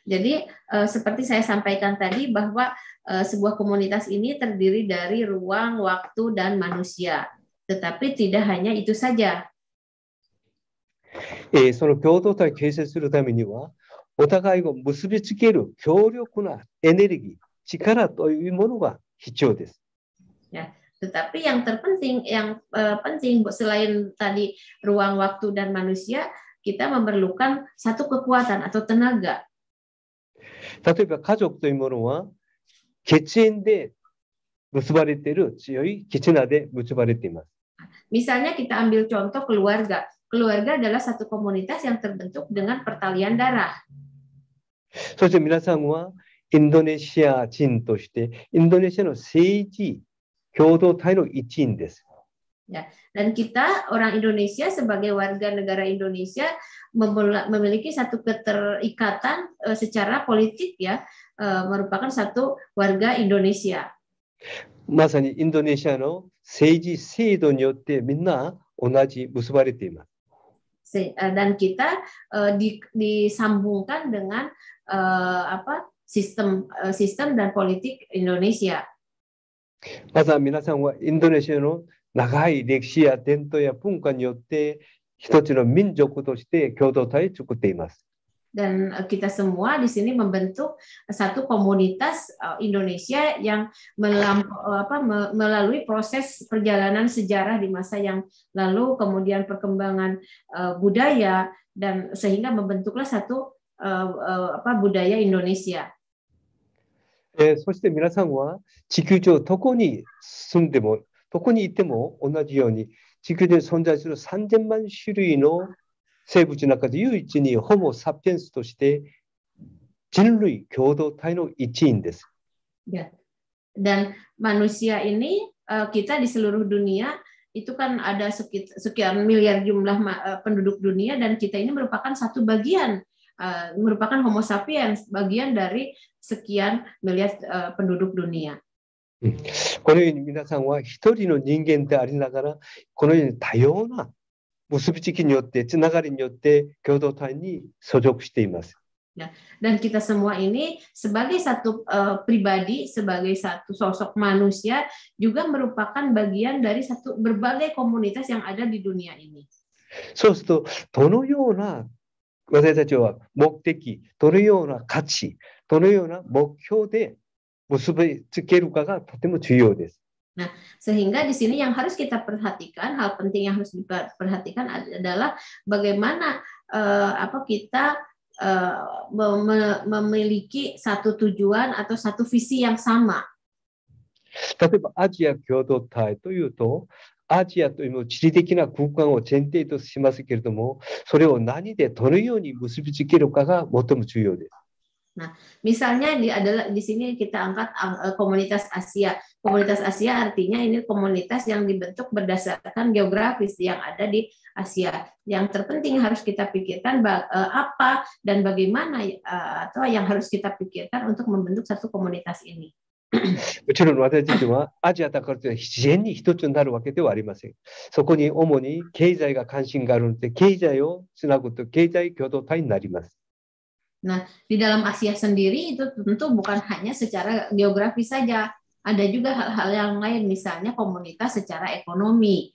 Jadi seperti saya sampaikan tadi bahwa sebuah komunitas ini terdiri dari ruang, waktu, dan manusia. Tetapi tidak hanya itu saja. その共同体を形成するためには、お互いを結びつける強力なエネルギー、力というものが必要です。Tetapi yang terpenting, penting selain tadi ruang, waktu, dan manusia, kita memerlukan satu kekuatan atau tenaga. 例えば家族というものは血縁で結ばれている強い絆で結ばれています。Misalnya kita ambil contoh keluarga. Keluarga adalah satu komunitas yang terbentuk dengan pertalian darah. そして皆さんはインドネシア人としてインドネシアの政治共同体の一員です。Dan kita orang Indonesia sebagai warga negara Indonesia memiliki satu keterikatan secara politik ya, merupakan satu warga Indonesia. まさにインドネシアの政治制度によってみんな同じ結ばれています。Dan kita disambungkan dengan sistem dan politik Indonesia. まずは皆さんはインドネシアの長い歴史や伝統や文化によって一つの民族として共同体を作っています。Dan kita semua di sini membentuk satu komunitas Indonesia yang melalui proses perjalanan sejarah di masa yang lalu, kemudian perkembangan budaya, dan sehingga membentuklah satu budaya Indonesia. そして皆さんは地球上どこに住んでもどこにいても同じように地球で存在する3000万種類の生物の中で唯一にホモ・サピエンスとして人類共同体の一員です。Dan manusia ini kita di seluruh dunia itu kan ada sekian miliar jumlah penduduk dunia dan kita ini merupakan satu bagian, merupakan Homo sapiens, bagian dari sekian miliar penduduk dunia. このように皆さんは一人の人間でありながらこのように多様な結びつきによってつながりによって共同体に所属しています。Dan kita semua ini sebagai satu pribadi, sebagai satu sosok manusia juga merupakan bagian dari satu berbagai komunitas yang ada di dunia ini. そうするとどのような私たちは目的、どのような価値、どのような目標で結びつけるかがとても重要です。Nah, sehingga di sini yang harus kita perhatikan, hal penting yang harus diperhatikan adalah bagaimana kita memiliki satu tujuan atau satu visi yang sama. 例えばアジア共同体というと、アジアという地理的な空間を前提としますけれども、それを何でどのように結びつけるかが最も重要です。Nah, misalnya di sini kita angkat komunitas Asia. Komunitas Asia artinya ini komunitas yang dibentuk berdasarkan geografis yang ada di Asia. Yang terpenting harus kita pikirkan apa dan bagaimana atau yang harus kita pikirkan untuk membentuk satu komunitas ini. もちろん私たちはアジアだからといって自然に一つになるわけではありません。そこに主に経済が関心があるので、経済をつなぐと経済共同体になります。Nah, di dalam Asia sendiri itu tentu bukan hanya secara geografis saja, ada juga hal-hal yang lain, misalnya komunitas secara ekonomi.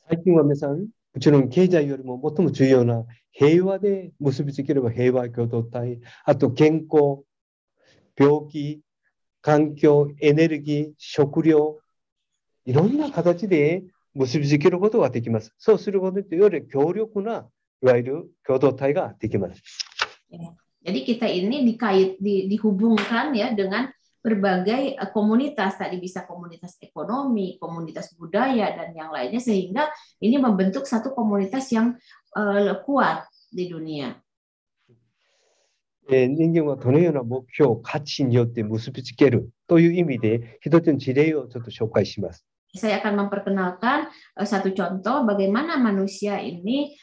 最近は皆さん、もちろん経済よりも最も重要な平和で結びつければ平和共同体、あと健康、病気、環境、エネルギー、食料、いろんな形で結びつけることができます。そうすることにより強力ないわゆる共同体ができます。Jadi kita ini dihubungkan ya dengan berbagai komunitas, tadi bisa komunitas ekonomi, komunitas budaya dan yang lainnya, sehingga ini membentuk satu komunitas yang kuat di dunia. 人間はどのような目標、価値によって結びつけるという意味で一つの事例をちょっと紹介します。Saya akan memperkenalkan satu contoh bagaimana manusia ini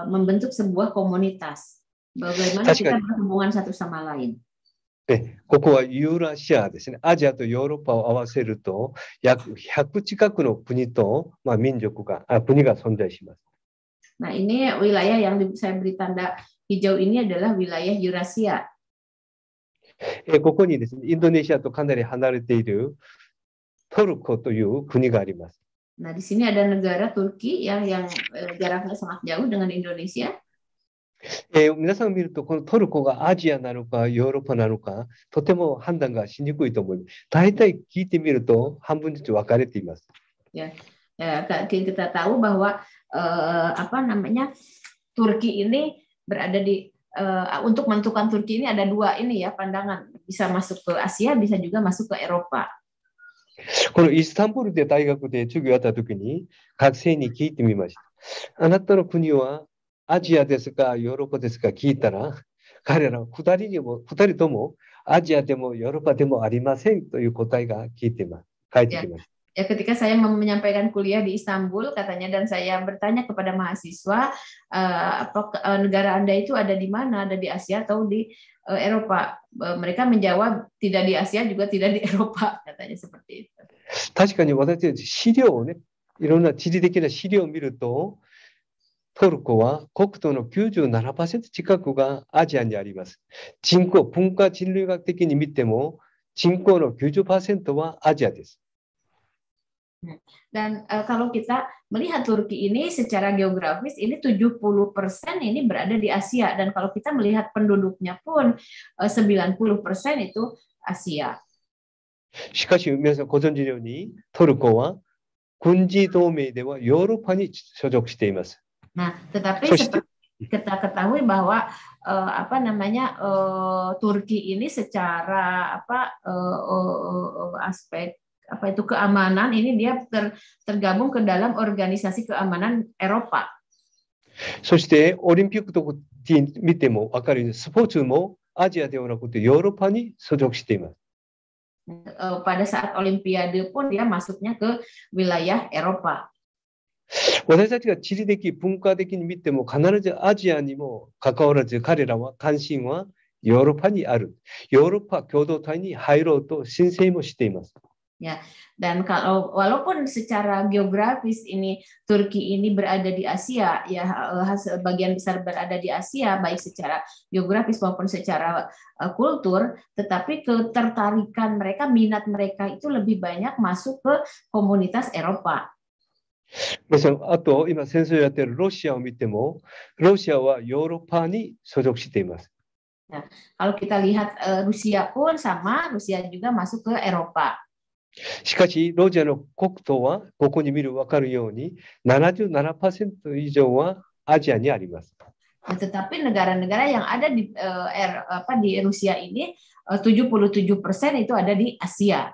membentuk sebuah komunitas. Bagaimana kita berhubungan satu sama lain. ここはユーラシアですね。アジアとヨーロッパを合わせると約100近くの国と、国が存在します。Nah, ini wilayah yang saya beri tanda hijau ini adalah wilayah Eurasia. ここにですね、インドネシアとかなり離れているトルコという国があります。Nah, di sini ada negara Turki yang jaraknya sangat jauh dengan Indonesia. 皆さん見るとこのトルコがアジアなのかヨーロッパなのかとても判断がしにくいと思います。大体聞いてみると半分ずつ分かれています。Kita tahu bahwa Turki ini berada di untuk menentukan Turki ini ada dua ini ya pandangan, bisa masuk ke Asia, bisa juga masuk ke Eropa. このイスタンブールで大学で授業やった時に学生に聞いてみました。あなたの国はアジアですかヨーロッパですか聞いたら、彼ら2人ともアジアでもヨーロッパでもありませんという答えが返ってきました。Ya, ketika saya menyampaikan kuliah di Istanbul katanya dan saya bertanya kepada mahasiswa negara Anda itu ada di mana, ada di Asia atau di Eropa, mereka menjawab tidak di Asia juga tidak di Eropa, katanya seperti itu. 確かに私たち資料をね、いろんな地理的な資料を見るとトルコは国土の 97% 近くがアジアにあります。人口、文化人類学的に見ても人口の 90% はアジアです。Dan kalau kita melihat Turki ini secara geografis ini 70% ini berada di Asia, dan kalau kita melihat penduduknya pun 90% itu Asia. しかし皆さんご存知のようにトルコは軍事同盟ではヨーロッパに所属しています。Nah, tetapi seperti kita ketahui bahwa Turki ini secara aspek keamanan ini dia tergabung ke dalam organisasi keamanan Eropa. そしてオリンピックと見ても分かるようにスポーツもアジアではなくてヨーロッパに所属しています。Pada saat Olimpiade pun dia masuknya ke wilayah Eropa. 私たちが地理的文化的に見ても必ずアジアにもかかわらず彼らは関心はヨーロッパにある。ヨーロッパ共同体に入ろうと申請もしています。Ya, dan kalau walaupun secara geografis ini Turki ini berada di Asia, ya sebagian besar berada di Asia baik secara geografis maupun secara kultur, tetapi ketertarikan mereka, minat mereka itu lebih banyak masuk ke komunitas Eropa. あと今戦争をやっているロシアを見ても、ロシアはヨーロッパに所属しています。Nah, kalau kita lihat Rusia pun sama, Rusia juga masuk ke Eropa. しかしロシアの国土はここに見る分かるように 77% 以上はアジアにあります。Tetapi negara-negara yang ada di Rusia ini 77% itu ada di Asia.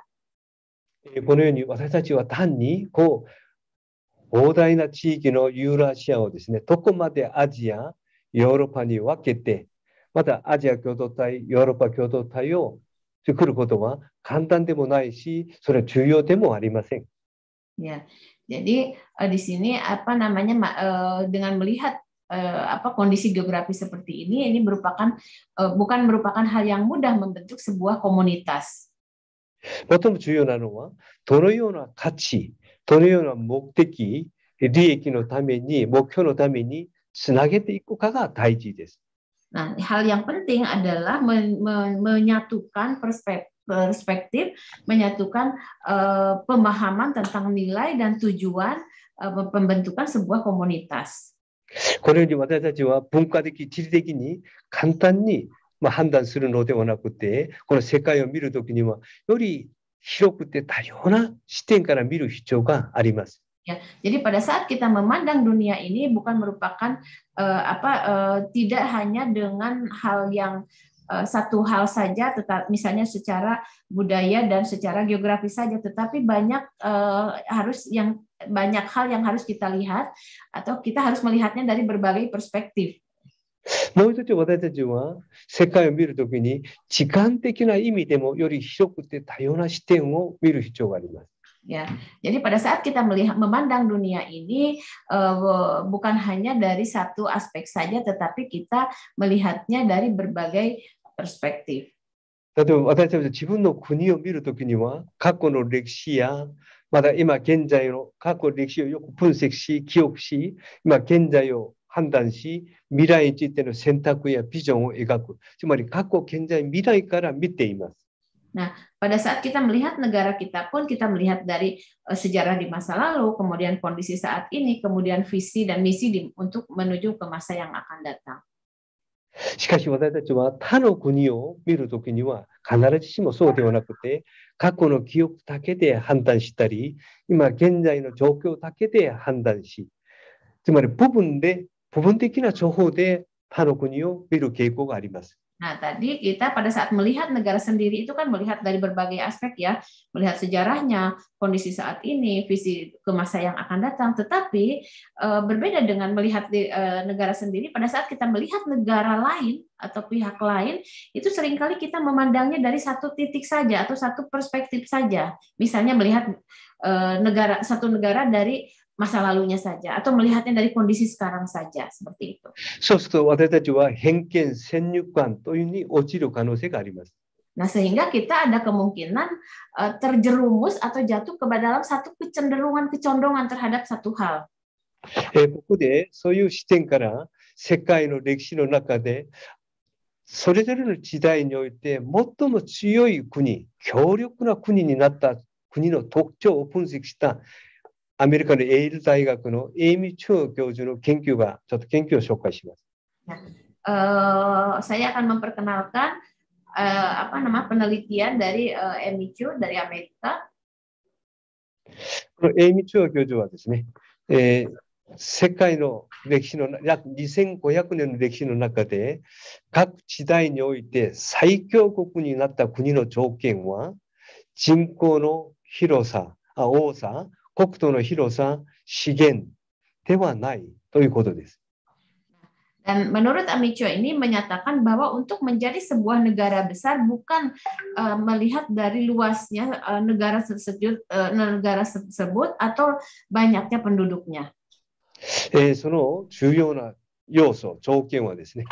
このように私たちは単に膨大な地域のユーラシアをですね、どこまでアジア、ヨーロッパに分けて、またアジア共同体、ヨーロッパ共同体を作ることは簡単でもないし、それは重要でもありません。Ya, jadi di sini dengan melihat kondisi geografis seperti ini bukan merupakan hal yang mudah membentuk sebuah komunitas. 最も重要なのは、どのような価値、どのような目的、利益のために、目標のためにつなげていくかが大事です。Nah, hal yang penting adalah menyatukan perspektif, menyatukan pemahaman tentang nilai dan tujuan pembentukan sebuah komunitas. このように私たちは文化的、地理的に簡単に判断するのではなくて、この世界を見るときにはより広くて多様な視点から見る必要があります。Ya, jadi pada saat kita memandang dunia ini bukan merupakan tidak hanya dengan hal yang satu hal saja, tetapi misalnya secara budaya dan secara geografis saja, tetapi banyak hal yang harus kita lihat atau kita harus melihatnya dari berbagai perspektif. もう一つ私たちは世界を見るときに時間的な意味でもより広くて多様な視点を見る必要があります。Ya, jadi pada saat kita memandang dunia ini bukan hanya dari satu aspek saja, tetapi kita melihatnya dari berbagai perspektif. 例えば私たちは自分の国を見るときには過去の歴史やまだ今現在の過去の歴史をよく分析し記憶し今現在を判断し未来についての選択やビジョンを描く。つまり過去現在未来から見ています。Nah, pada saat kita melihat negara kita pun kita melihat dari sejarah di masa lalu, kemudian kondisi saat ini, kemudian visi dan misi untuk menuju ke masa yang akan datang. しかし私たちは他の国を見るときには必ずしもそうではなくて過去の記憶だけで判断したり今現在の状況だけで判断しつまり部分的な情報で他の国を見る傾向があります。Nah, tadi kita pada saat melihat negara sendiri itu kan melihat dari berbagai aspek ya, melihat sejarahnya, kondisi saat ini, visi ke masa yang akan datang. Tetapi berbeda dengan melihat negara sendiri, pada saat kita melihat negara lain atau pihak lain, itu seringkali kita memandangnya dari satu titik saja atau satu perspektif saja. Misalnya melihat satu negara dari masa lalunya saja atau melihatnya dari kondisi sekarang saja seperti itu. そうすると私たちは偏見、先入観というに落ちる可能性があります。Nah, sehingga kita ada kemungkinan terjerumus atau jatuh ke dalam satu kecondongan terhadap satu hal. ここでそういう視点から世界の歴史の中でそれぞれの時代において最も強い国、強力な国になった国の特徴を分析したアメリカのエイル大学のエイミ・チュー教授の研究を紹介します。Saya akan memperkenalkan penelitian dari Amy Chu dari Amerika. このエイミ・チュー教授はですね、世界の歴史の約2500年の歴史の中で各時代において最強国になった国の条件は人口の多さ、国土の広さ、資源ではないということです。Dan menurut Amicio ini menyatakan bahwa untuk menjadi sebuah negara besar bukan melihat dari luasnya negara tersebut atau banyaknya penduduknya. その重要な要素、条件はですね、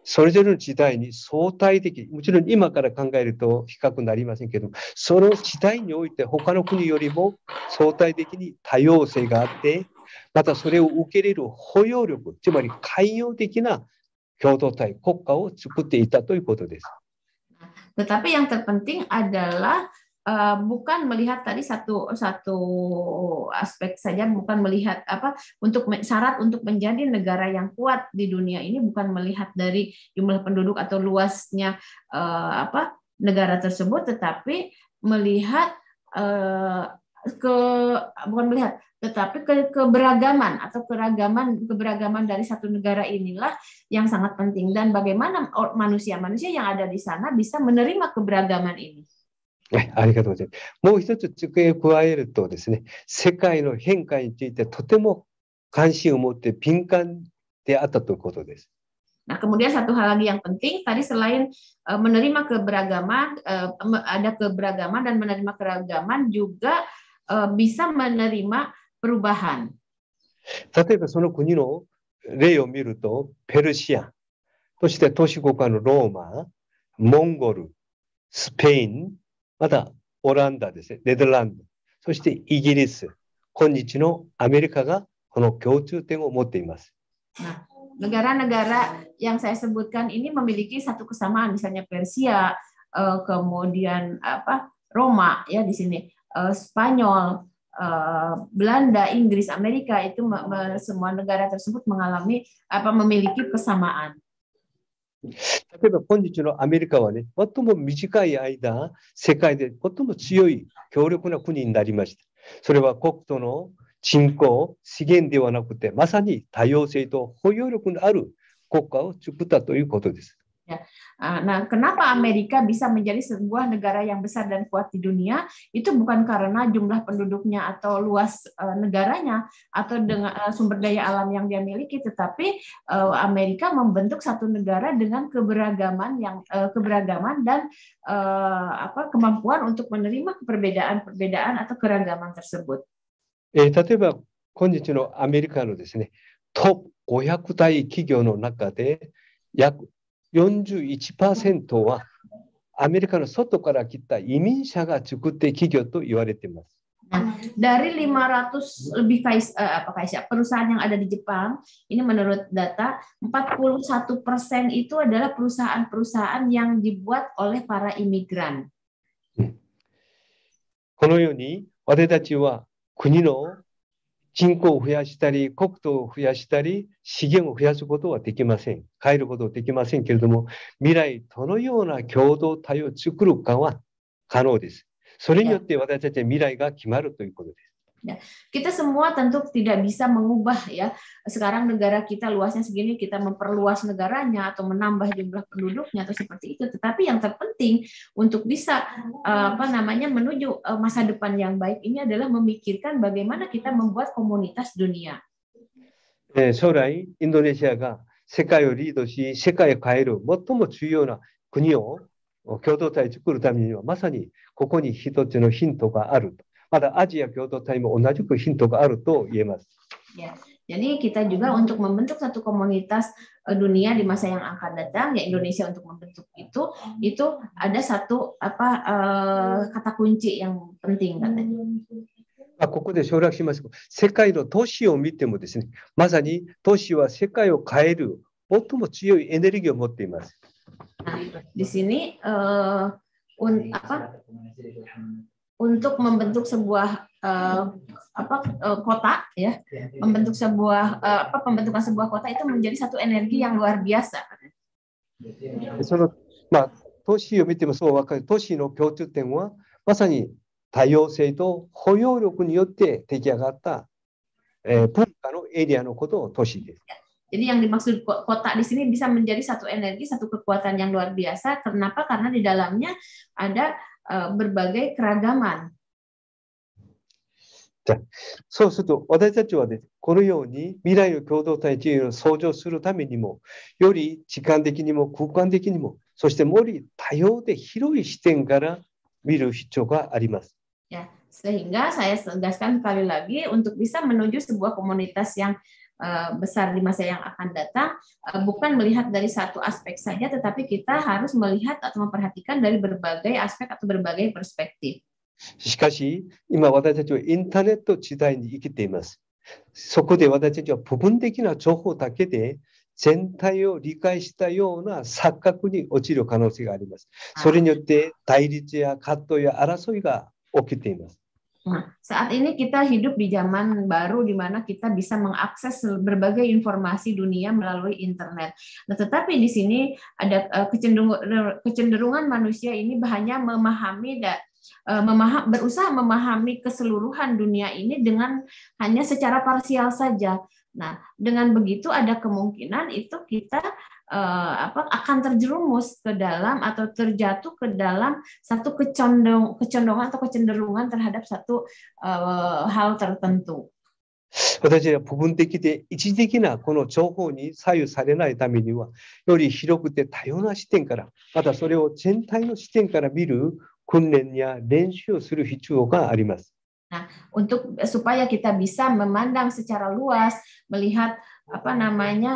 それぞれの時代に相対的、もちろん今から考えると比較になりませんけど、その時代において他の国よりも相対的に多様性があって、またそれを受け入れる包容力、つまり寛容的な共同体、国家を作っていたということです。Tetapi yang terpenting adalah bukan melihat tadi satu aspek saja, bukan melihat syarat untuk menjadi negara yang kuat di dunia ini bukan melihat dari jumlah penduduk atau luasnya negara tersebut, tetapi melihat keberagaman atau keberagaman dari satu negara inilah yang sangat penting dan bagaimana manusia-manusia yang ada di sana bisa menerima keberagaman ini. ありがとうございます。もう一つ付け加えるとですね、世界の変化についてとても関心を持って敏感であったということです。Nah, kemudian satu hal lagi yang penting tadi selain menerima keberagaman, ada keberagaman dan menerima keragaman juga bisa menerima perubahan. 例えばその国の例を見ると、ペルシア、そして都市国家のローマ、モンゴル、スペイン、またオランダですね、ネダランド、そしてイギリス、今日のアメリカがこの共通点を持っています。Nah, negara-negara yang saya sebutkan ini memiliki satu kesamaan, misalnya Persia, kemudian Roma ya di sini, Spanyol, Belanda, Inggris, Amerika itu semua negara tersebut memiliki kesamaan. 例えば今日のアメリカはね、最も短い間、世界で最も強い強力な国になりました。それは国土の人口、資源ではなくて、まさに多様性と包容力のある国家を作ったということです。Ya. Nah, kenapa Amerika bisa menjadi sebuah negara yang besar dan kuat di dunia? Itu bukan karena jumlah penduduknya atau luas negaranya atau dengan sumber daya alam yang dia miliki, tetapi Amerika membentuk satu negara dengan keberagaman dan kemampuan untuk menerima perbedaan-perbedaan atau keragaman tersebut. 例えば今日のアメリカのですね、トップ500大企業の中で約41% はアメリカの外から来た移民者が作って企業と言われています。Nah, dari 500 lebih perusahaan yang ada di Jepang, ini menurut data 41% itu adalah perusahaan-perusahaan yang dibuat oleh para imigran. このように私たちは国の人口を増やしたり、国土を増やしたり、資源を増やすことはできません。変えることはできませんけれども、未来どのような共同体を作るかは可能です。それによって私たちは未来が決まるということです。Ya, kita semua tentu tidak bisa mengubah ya. Sekarang negara kita luasnya segini, kita memperluas negaranya atau menambah jumlah penduduknya atau seperti itu. Tetapi yang terpenting untuk bisa menuju masa depan yang baik ini adalah memikirkan bagaimana kita membuat komunitas dunia. 将来インドネシアが世界をリードし、世界を変える最も重要な国を共同体を作るためにはまさにここに一つのヒントがあると。まだアジア共同体も同じくヒントがあると言えます。Ya, jadi kita juga untuk membentuk satu komunitas dunia di masa yang akan datang, ya Indonesia untuk membentuk itu ada satu kata kunci yang penting katanya. ここで省略しますが、世界の都市を見てもですね、まさに都市は世界を変える最も強いエネルギーを持っています。Nah, di sini untuk membentuk sebuah kota ya, membentuk sebuah pembentukan sebuah kota itu menjadi satu energi yang luar biasa. その都市を見てもそう分かる。都市の共通点はまさに多様性と包容力によって出来上がった文化のエリアのことを都市です。Jadi yang dimaksud kota di sini bisa menjadi satu energi, satu kekuatan yang luar biasa. Kenapa? Karena di dalamnya ada berbagai keragaman. そうすると私たちはね、このように未来の共同体というのを創造するためにも、より時間的にも空間的にも、そしてより多様で広い視点から見る必要があります。Ya, sehingga saya tegaskan sekali lagi untuk bisa menuju sebuah komunitas yang besar di masa yang akan datang, bukan melihat dari satu aspek saja, tetapi kita harus melihat atau memperhatikan dari berbagai aspek atau berbagai perspektif. しかし、今私たちはインターネット時代に生きています。そこで私たちは部分的な情報だけで全体を理解したような錯覚に陥る可能性があります。それによって対立や葛藤や争いが起きています。Nah, saat ini kita hidup di zaman baru di mana kita bisa mengakses berbagai informasi dunia melalui internet. Nah, tetapi di sini ada kecenderungan manusia ini hanya berusaha memahami keseluruhan dunia ini dengan hanya secara parsial saja. Nah, dengan begitu ada kemungkinan itu kita akan terjerumus ke dalam atau terjatuh ke dalam satu kecondongan atau kecenderungan terhadap satu hal tertentu. 私は部分的で一時的なこの情報に左右されないためには、より広くて多様な視点から、またそれを全体の視点から見る訓練や練習をする必要があります。Nah, supaya kita bisa memandang secara luas, melihat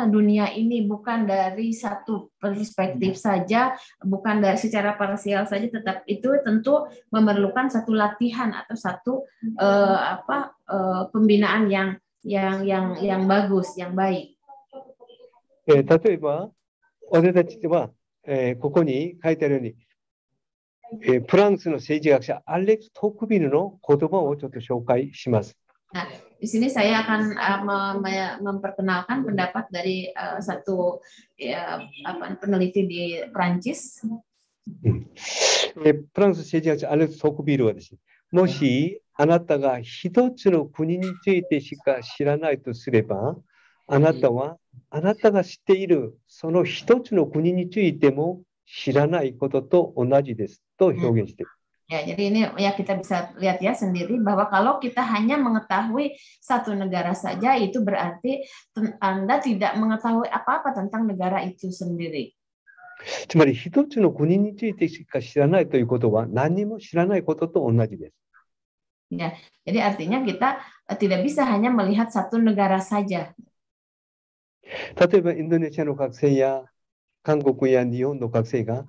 dunia ini bukan dari satu perspektif saja, bukan dari secara parsial saja, tetap itu tentu memerlukan satu latihan atau satu pembinaan yang bagus, yang baik. 例えば私たちはここに書いてあるように、フランスの政治学者アレックス・トークビルの言葉をちょっと紹介します。Nah, di sini saya akan memperkenalkan pendapat dari satu peneliti di Prancis. フランス政治学者アレクス・トクビールはですね、もしあなたが一つの国についてしか知らないとすれば、あなたはあなたが知っているその一つの国についても知らないことと同じですと表現している。Ya, jadi ini ya kita bisa lihat ya sendiri bahwa kalau kita hanya mengetahui satu negara saja itu berarti Anda tidak mengetahui apa-apa tentang negara itu sendiri. つまり一つの国についてしか知らないということは何も知らないことと同じです。Ya, jadi artinya kita tidak bisa hanya melihat satu negara saja. 例えばインドネシアの学生や韓国や日本の学生が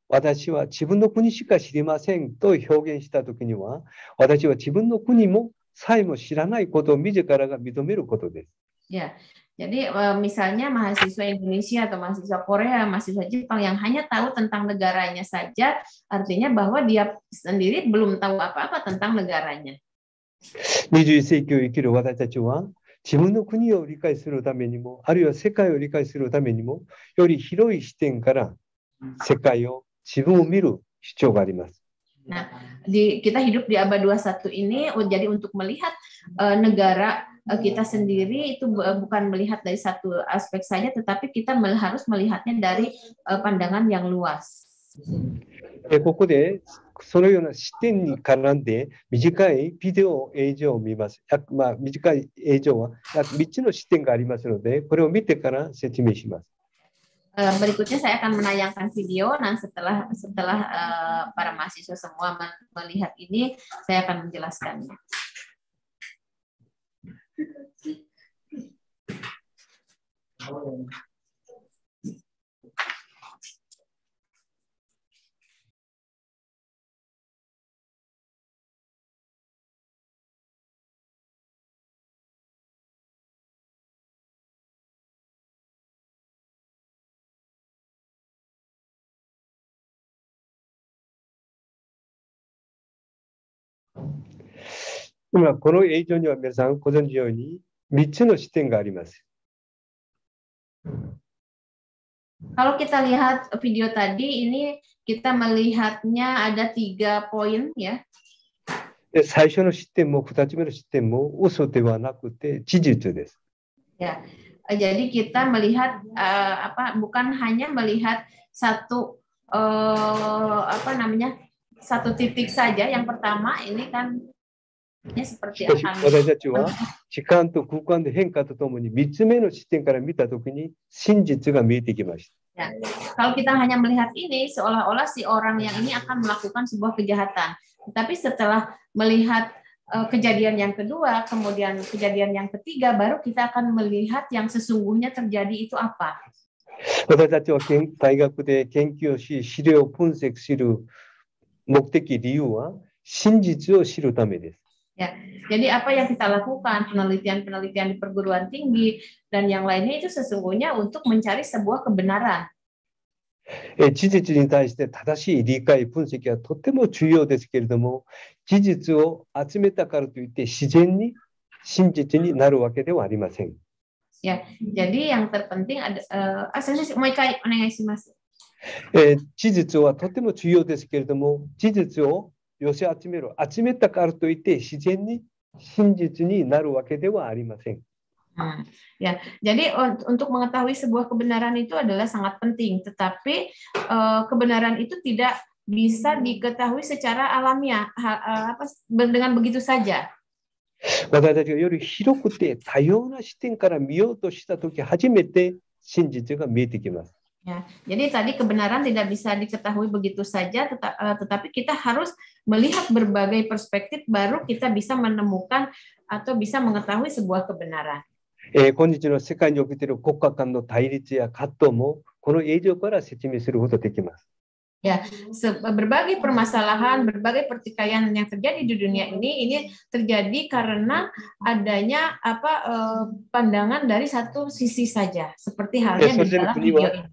私は自分の国しか知りませんと表現したときには、私は自分の国もさえも知らないことを自らが認めることです。Ya, jadi misalnya mahasiswa Indonesia atau mahasiswa Korea, mahasiswa Jepang yang hanya tahu tentang negaranya saja, artinya bahwa dia sendiri belum tahu apa-apa tentang negaranya. 21世紀を生きる私たちは、自分の国を理解するためにも、あるいは世界を理解するためにも、より広い視点から世界を自分を見る必要があります。Nah, kita hidup di abad 21 ini, jadi untuk melihat negara kita sendiri itu bukan melihat dari satu aspek saja, tetapi kita harus melihatnya dari pandangan yang luas. ここでそのような視点に絡んで短いビデオ映像を見ます。短い映像は約3つの視点がありますので、これを見てから説明します。Berikutnya saya akan menayangkan video. Nah, setelah para mahasiswa semua melihat ini, saya akan menjelaskannya.今この映像には皆さんご存知のように3つの視点があります。Kalau kita lihat video tadi, ini kita melihatnya ada 3 poin ya. 最初の視点も2つ目の視点も嘘ではなくて事実です。Ya, jadi kita melihat bukan hanya melihat satu satu titik saja. Yang pertama ini kan seperti 私たちは時間と空間で変化とともに3つ目の視点から見たときに真実が見えてきました。Ya, kalau kita hanya melihat ini seolah-olah si orang yang ini akan melakukan sebuah kejahatan. Tetapi setelah melihat kejadian yang kedua, kemudian kejadian yang ketiga, baru kita akan melihat yang sesungguhnya terjadi itu apa. 私たちは大学で研究をし、資料を分析する目的、理由は真実を知るためです。Ya, jadi apa yang kita lakukan, penelitian-penelitian di perguruan tinggi dan yang lainnya itu sesungguhnya untuk mencari sebuah kebenaran. 事実に対して正しい理解、分析はとても重要ですけれども、事実を集めたからといって自然に真実になるわけではありません。Ya, jadi yang terpenting ada事実はとても重要ですけれども、事実を寄せ集めたからといって自然に真実になるわけではありません。Ya, jadi untuk mengetahui sebuah kebenaran itu adalah sangat penting, tetapi kebenaran itu tidak bisa diketahui secara alamiah dengan begitu saja. 私たちがより広くて多様な視点から見ようとしたとき、初めて真実が見えてきます。Ya, jadi tadi kebenaran tidak bisa diketahui begitu saja, tetapi kita harus melihat berbagai perspektif baru kita bisa menemukan atau bisa mengetahui sebuah kebenaran. 今日の世界に起きている国家間の対立や葛藤もこの映像から説明することができます。Ya, berbagai permasalahan, berbagai pertikaian yang terjadi di dunia ini terjadi karena adanya pandangan dari satu sisi saja, seperti halnya di dalam video ini.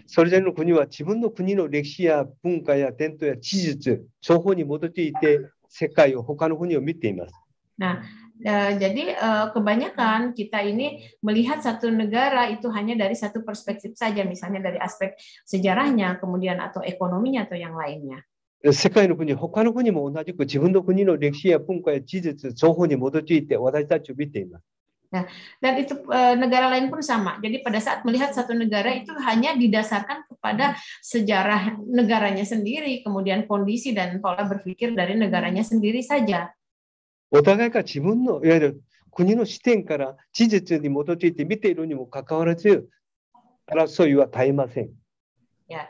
それぞれの国は自分の国の歴史や文化や伝統や事実、情報に基づいて世界を他の国を見ています。Nah, Jadi kebanyakan kita ini melihat satu negara itu hanya dari satu perspektif saja, misalnya dari aspek sejarahnya, kemudian atau ekonominya atau yang lainnya. 世界の国、他の国も同じく自分の国の歴史や文化や事実、情報に基づいて私たちを見ています。 Nah, dan itu negara lain pun sama. Jadi pada saat melihat satu negara itu hanya didasarkan kepada sejarah negaranya sendiri, kemudian kondisi dan pola berpikir dari negaranya sendiri saja. お互いが自分のいわゆる国の視点から事実に基づいて見ているにもかかわらず、争いは絶えません。 Ya,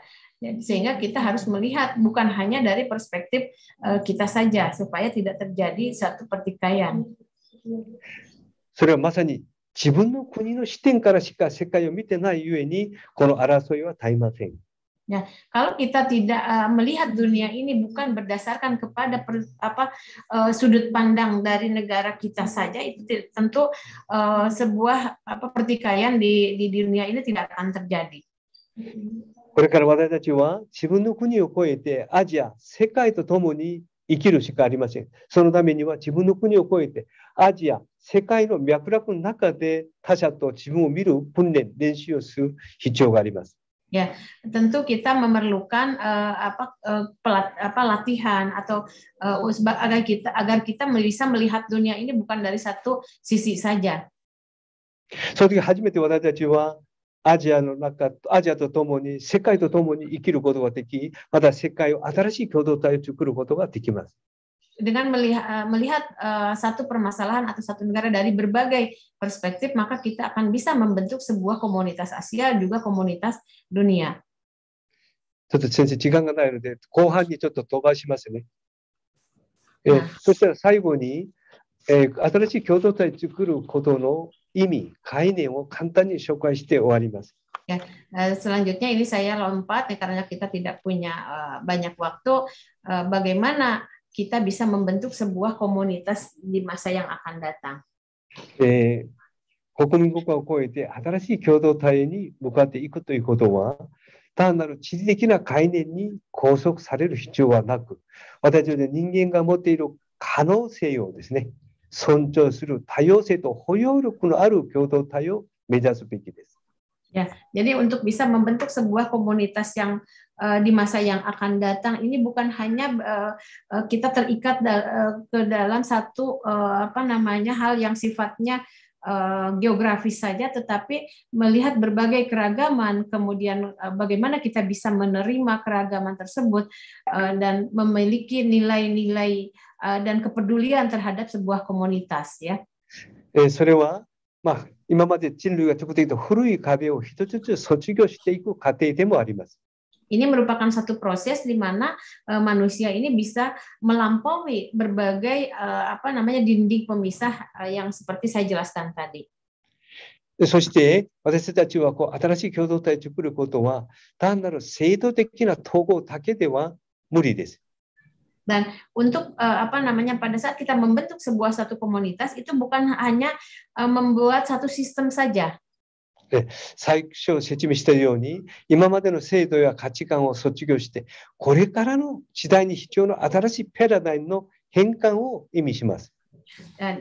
sehingga kita harus melihat bukan hanya dari perspektif kita saja supaya tidak terjadi satu pertikaian. それはまさに自分の国の視点からしか世界を見てないゆえに、この争いは絶えません。 Ya, kalau kita tidak melihat dunia ini bukan berdasarkan kepada sudut pandang dari negara kita saja, itu tentu sebuah pertikaian di dunia ini tidak akan terjadi. これから私たちは自分の国を越えてアジア、世界と共に生きるしかありません。そのためには自分の国を越えてアジア、世界の脈絡の中で他者と自分を見る訓練、練習をする必要があります。 Ya, tentu kita memerlukan latihan atau agar kita bisa melihat dunia ini bukan dari satu sisi saja. その時初めて私たちはアジアと共に世界と共に生きることができ、また世界を新しい共同体を作ることができます。 Dengan melihat satu permasalahan atau satu negara dari berbagai perspektif, maka kita akan bisa membentuk sebuah komunitas Asia juga komunitas dunia. ちょっと先生時間がないので後半にちょっと飛ばしますね。そしたら最後に、新しい共同体を作ることの意味、概念を簡単に紹介して終わります。 Ya, selanjutnya ini saya lompat karena kita tidak punya banyak waktu. Bagaimana kita bisa membentuk sebuah komunitas di masa yang akan datang. 国民国家を超えて新しい共同体に向かっていくということは、単なる地理的な概念に拘束される必要はなく、私たち人間が持っている可能性をですね、尊重する多様性と包容力のある共同体を目指すべきです。 Ya, jadi untuk bisa membentuk sebuah komunitas yang di masa yang akan datang ini bukan hanya kita terikat ke dalam satu hal yang sifatnya geografis saja, tetapi melihat berbagai keragaman, kemudian bagaimana kita bisa menerima keragaman tersebut dan memiliki nilai-nilai dan kepedulian terhadap sebuah komunitas, ya. それは今まで人類が作っていた古い壁を一つずつ卒業していく過程でもあります。 Ini merupakan satu proses di mana manusia ini bisa melampaui berbagai dinding pemisah yang seperti saya jelaskan tadi. そして私たちは新しい共同体を作ることは単なる制度的な統合だけでは無理です。 Dan untuk pada saat kita membentuk satu komunitas itu bukan hanya membuat satu sistem saja. 最初説明したように今までの制度や価値観を卒業してこれからの時代に必要な新しいパラダイムの変換を意味します。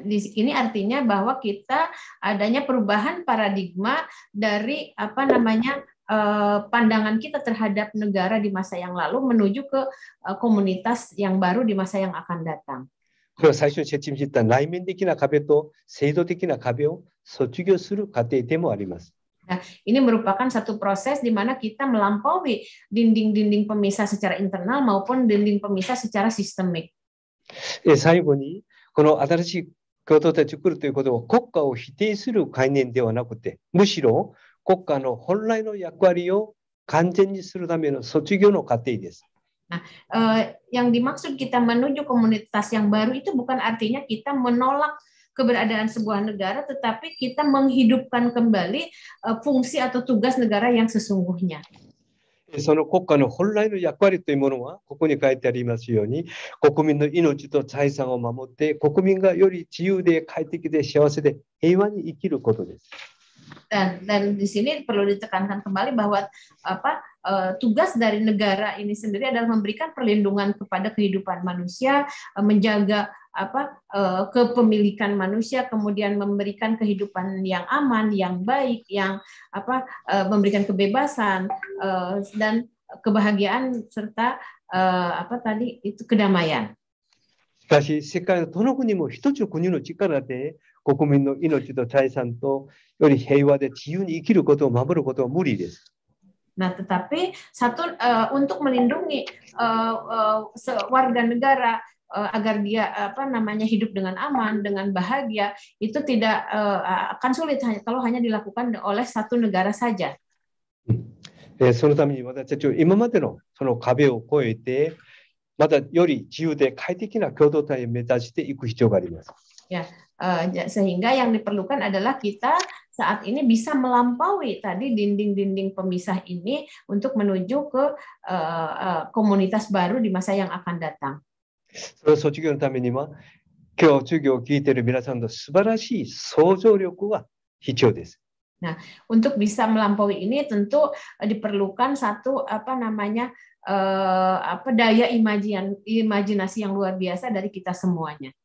Di sini artinya bahwa kita adanya perubahan paradigma dari pandangan kita terhadap negara di masa yang lalu menuju ke komunitas yang baru di masa yang akan datang. これは最初に説明した内面的な壁と制度的な壁を卒業する過程でもあります。 Nah, ini merupakan satu proses di mana kita melampaui dinding-dinding pemisah secara internal maupun dinding pemisah secara sistemik. 最後にこの新しい共同体を作るということは国家を否定する概念ではなくて、むしろ国家の本来の役割を完全にするための卒業の過程です。 Nah, yang dimaksud kita menuju komunitas yang baru itu bukan artinya kita menolak keberadaan sebuah negara, tetapi kita menghidupkan kembali fungsi atau tugas negara yang sesungguhnya. その国家の本来の役割というものはここに書いてありますように国民の命と財産を守って国民がより自由で快適で幸せで平和に生きることです。Dan di sini perlu ditekankan kembali bahwa tugas dari negara ini sendiri adalah memberikan perlindungan kepada kehidupan manusia, menjaga kepemilikan manusia, kemudian memberikan kehidupan yang aman, yang baik, yang memberikan kebebasan dan kebahagiaan serta kedamaian. しかし、世界のどの国も一つの国の力で国民の命と財産とより平和で自由に生きることを守ることは無理です。Nah, tetapi untuk melindungi warga negara agar dia hidup dengan aman, dengan bahagia, itu tidak akan sulit kalau hanya dilakukan oleh satu negara saja. そのために私たちは今までのその壁を越えて、またより自由で快適な共同体を目指していく必要があります。Ya, sehingga yang diperlukan adalah kita saat ini bisa melampaui tadi dinding-dinding pemisah ini untuk menuju ke komunitas baru di masa yang akan datang. それを卒業のためには、今日授業を聞いている皆さんの素晴らしい想像力は必要です。Nah, untuk bisa melampaui ini tentu diperlukan satu daya imajinasi yang luar biasa dari kita semuanya.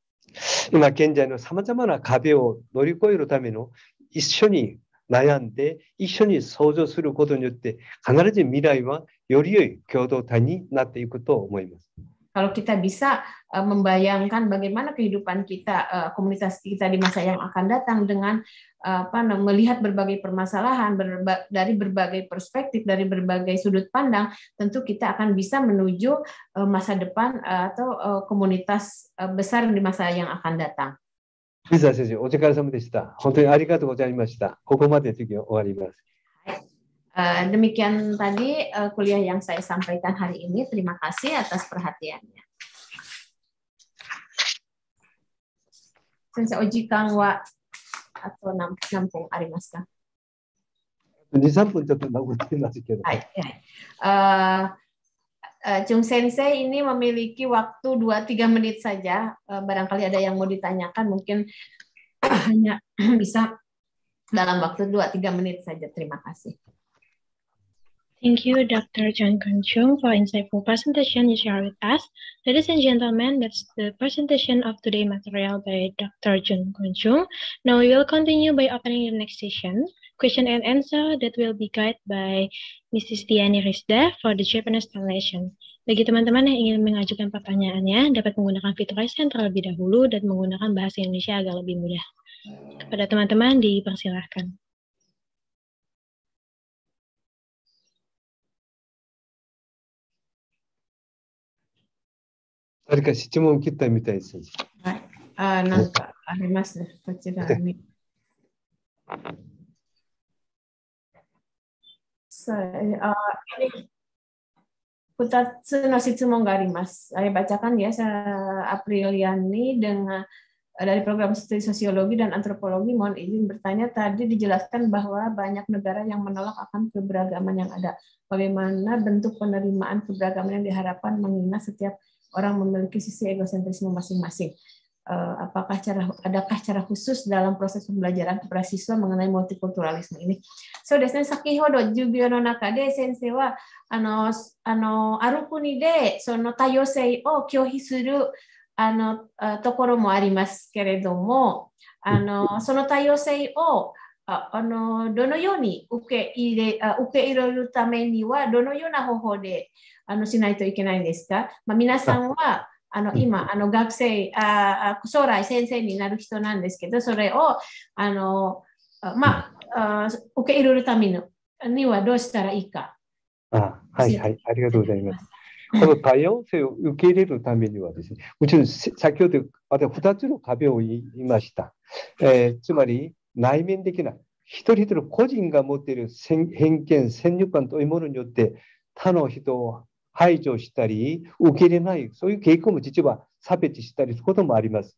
今現在のさまざまな壁を乗り越えるための一緒に悩んで一緒に想像することによって必ず未来はより良い共同体になっていくと思います。Kalau kita bisa membayangkan bagaimana kehidupan kita, komunitas kita di masa yang akan datang dengan melihat berbagai permasalahan dari berbagai perspektif, dari berbagai sudut pandang, tentu kita akan bisa menuju masa depan atau komunitas besar di masa yang akan datang. 水田先生、お疲れ様でした。本当にありがとうございました。ここまで授業終わります。Demikian tadi kuliah yang saya sampaikan hari ini. Terima kasih atas perhatiannya. Sensei o jikan wa atau nampung arimasu ka? 2、3分ちょっと残っていますけど。Chung Sensei ini memiliki waktu 2-3 menit saja. Barangkali ada yang mau ditanyakan, mungkin hanya bisa dalam waktu 2-3 menit saja. Terima kasih. Thank you, Dr. Chan Kun-chung, for insightful presentation you share with us. Ladies and gentlemen, that's the presentation of today's material by Dr. Chan Kun-chung. Now we will continue by opening the next session, question and answer that will be guided by Mrs. Tiani Rizda for the Japanese translation. Bagi teman-teman yang ingin mengajukan pertanyaannya, dapat menggunakan fitur raise hand terlebih dahulu dan menggunakan bahasa Indonesia agar lebih mudah. Kepada teman-teman dipersilahkan. Ada質問切ったみたいです。はい。なんかありますね。こちらに。ini 2つの質問があります。Saya bacakan ya, Apriliani dari program studi sosiologi dan antropologi, mohon izin bertanya, tadi dijelaskan bahwa banyak negara yang menolak akan keberagaman yang ada. Bagaimana bentuk penerimaan keberagaman yang diharapkan mengingat setiap orang memiliki sisi egosentrisme masing-masing. Adakah cara khusus dalam proses pembelajaran kepada siswa mengenai multikulturalisme ini? So desu ne, sakihodo jubyo no naka de sensei wa aru kuni de sono tayosei o kyohi suru tokoro mo arimasu keredomo, sono tayosei o dono yo ni uke iroru tame ni wa dono yo na hoho de しないといけないんですか？皆さんは今学生将来先生になる人なんですけど、それを受け入れるためにはどうしたらいいか。はいはい、ありがとうございます。この多様性を受け入れるためにはですね、もちろん先ほど私2つの壁を言いました。つまり内面的な一人一人個人が持っている偏見、先入観というものによって他の人を排除したり受け入れない、そういう傾向も実は差別したりすることもあります。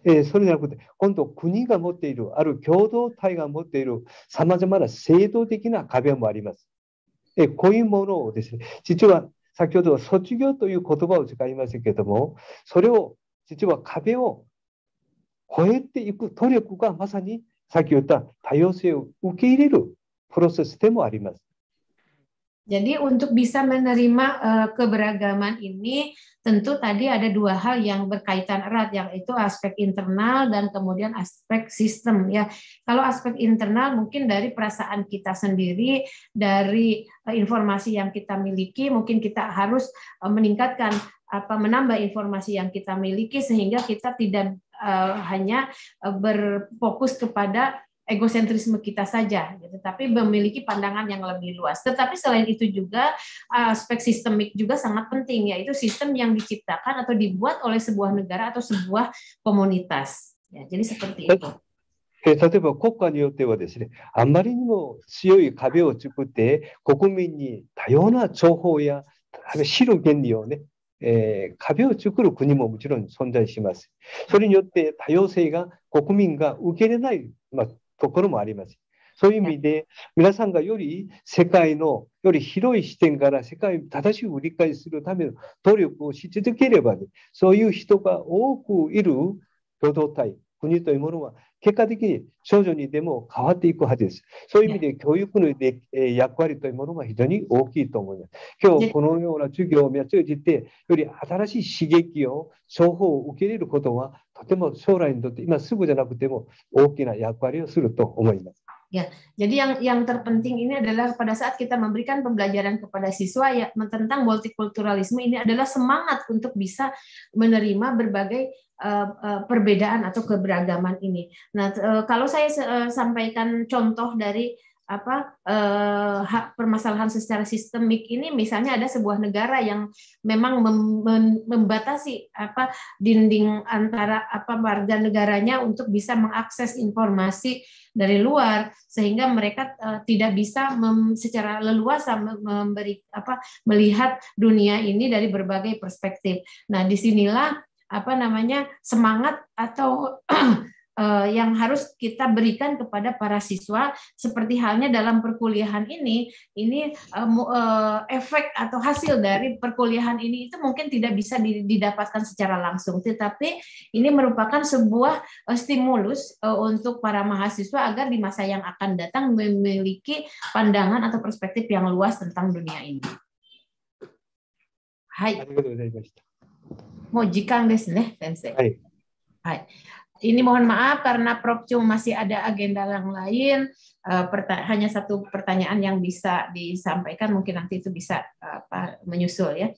それじゃなくて、今度国が持っている、ある共同体が持っているさまざまな制度的な壁もあります。こういうものをですね、実は先ほどは卒業という言葉を使いましたけれども、それを実は壁を越えていく努力がまさにさっき言った多様性を受け入れるプロセスでもあります。Jadi untuk bisa menerima keberagaman ini tentu tadi ada dua hal yang berkaitan erat, yaitu aspek internal dan kemudian aspek sistem ya. Kalau aspek internal mungkin dari perasaan kita sendiri, dari informasi yang kita miliki, mungkin kita harus meningkatkan menambah informasi yang kita miliki sehingga kita tidak hanya berfokus kepada egosentrisme kita saja, tetapi memiliki pandangan yang lebih luas. Tetapi selain itu juga aspek sistemik juga sangat penting, yaitu sistem yang diciptakan atau dibuat oleh sebuah negara atau sebuah komunitas. Ya, jadi seperti itu. 例えば国家によってはですね、あまりにも強い壁を作って国民に多様な情報や知る権利をね、壁を作る国ももちろん存在します。それによって多様性が国民が受け入れない、ところもあります。そういう意味で皆さんがより世界のより広い視点から世界を正しく理解するための努力をし続ければ、ね、そういう人が多くいる共同体、国というものは結果的に徐々にでも変わっていくはずです。そういう意味で教育の役割というものが非常に大きいと思います。今日このような授業を通じてより新しい刺激を情報を受け入れることはとても将来にとって今すぐじゃなくても大きな役割をすると思います。Ya, jadi yang terpenting ini adalah pada saat kita memberikan pembelajaran kepada siswa ya tentang multikulturalisme, ini adalah semangat untuk bisa menerima berbagai perbedaan atau keberagaman ini. Nah, kalau saya sampaikan contoh dari permasalahan secara sistemik ini, misalnya ada sebuah negara yang memang membatasi dinding antara warga negaranya untuk bisa mengakses informasi dari luar, sehingga mereka tidak bisa secara leluasa melihat dunia ini dari berbagai perspektif. Nah, disinilah semangat atau yang harus kita berikan kepada para siswa, seperti halnya dalam perkuliahan ini efek atau hasil dari perkuliahan ini itu mungkin tidak bisa didapatkan secara langsung, tetapi ini merupakan sebuah stimulus untuk para mahasiswa agar di masa yang akan datang memiliki pandangan atau perspektif yang luas tentang dunia ini. Hai. Mau jikang desu ne, Sensei. Hai. Hai. Ini mohon maaf karena Prof. Chung masih ada agenda yang lain, hanya satu pertanyaan yang bisa disampaikan, mungkin nanti itu bisa menyusul ya.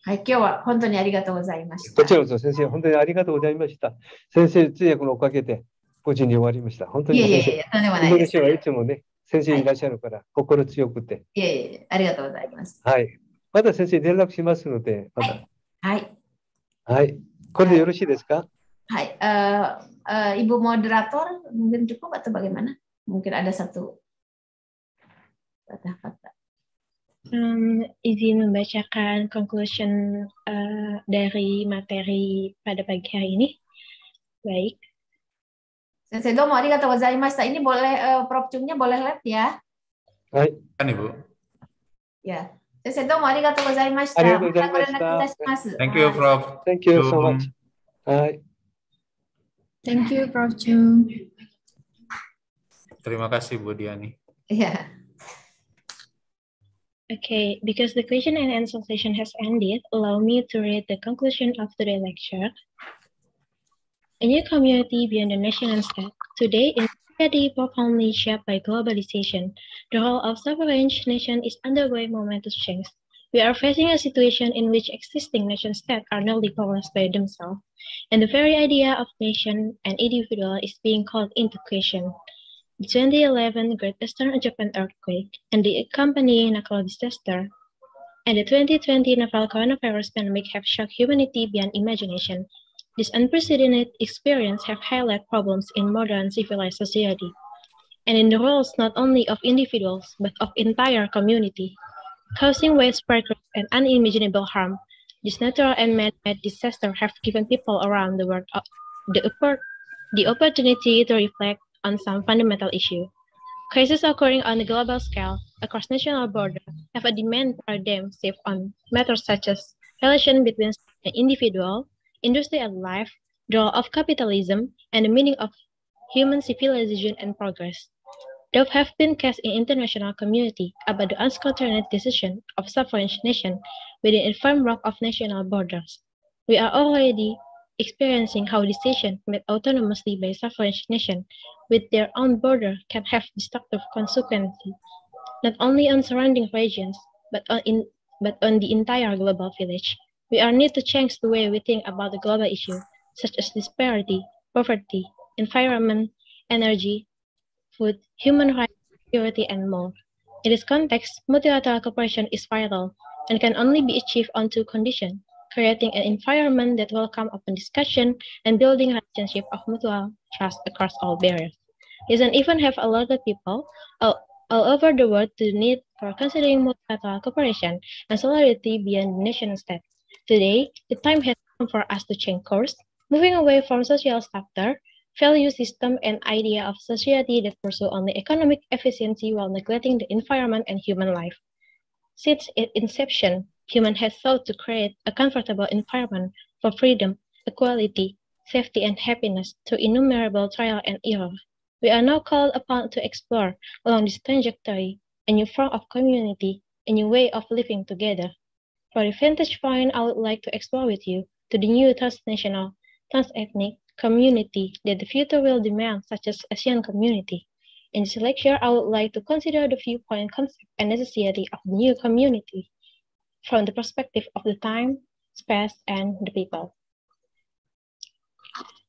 Hai, 今日は本当にありがとうございました。こちらこそ先生、本当にありがとうございました。先生、通訳のおかげで無事に終わりました。本当に先生、とんでもないです。はいつもね、先生いらっしゃるから、心強くて。ありがとうございます。はい。また先生連絡しますので、また。はい。はい。これでよろしいですか？Hai, Ibu moderator mungkin cukup atau bagaimana? Mungkin ada satu kata-kata. Izin membacakan conclusion dari materi pada pagi hari ini. Baik. Sensei domo arigatou gozaimashita. Ini boleh Prof. Chung-nya boleh live ya? Hai. Kan Ibu. Ya. Sensei domo arigatou gozaimashita. Thank you, Prof. Thank you so much. Hai. Thank you, Prof. Chung. Terima kasih, Bu Diani. Yeah. Okay, because the question and answer session has ended, allow me to read the conclusion of today's lecture. A new community beyond the nation and state. Today, in a society profoundly shaped by globalization, the role of sovereign nation is undergoing momentous change. We are facing a situation in which existing nation-states are nearly powerless by themselves, and the very idea of nation and individual is being called into question. The 2011 Great Eastern Japan earthquake and the accompanying natural disaster, and the 2020 novel coronavirus pandemic have shocked humanity beyond imagination. This unprecedented experience have highlighted problems in modern civilized society, and in the roles not only of individuals but of entire community, causing widespread and unimaginable harm. This natural and man-made disaster have given people around the world the opportunity to reflect on some fundamental issue. Crises occurring on a global scale across national borders have a demand paradigm shift on matters such as relation between an individual, industry and life, the role of capitalism, and the meaning of human civilization and progress. There have been cases in international community about the unscrupulous decision of sovereign nation within a framework of national borders. We are already experiencing how decisions made autonomously by sovereign nations with their own border can have destructive consequences, not only on surrounding regions, but on the entire global village. We are need to change the way we think about the global issue, such as disparity, poverty, environment, energy, food, human rights, security, and more. In this context, multilateral cooperation is vital and can only be achieved on two conditions: creating an environment that welcomes open discussion and building relationships of mutual trust across all barriers. This and even have a lot of people all over the world the need for considering multilateral cooperation and solidarity beyond nation states. Today, the time has come for us to change course, moving away from social structure, value system, and idea of society that pursue only economic efficiency while neglecting the environment and human life. Since its inception, human has sought to create a comfortable environment for freedom, equality, safety, and happiness through innumerable trial and error. We are now called upon to explore along this trajectory a new form of community, a new way of living together. For the vantage point I would like to explore with you to the new transnational, trans-ethnic community that the future will demand, such as Asian community. In this lecture, I would like to consider the viewpoint, concept, and necessity of the new community from the perspective of the time, space, and the people.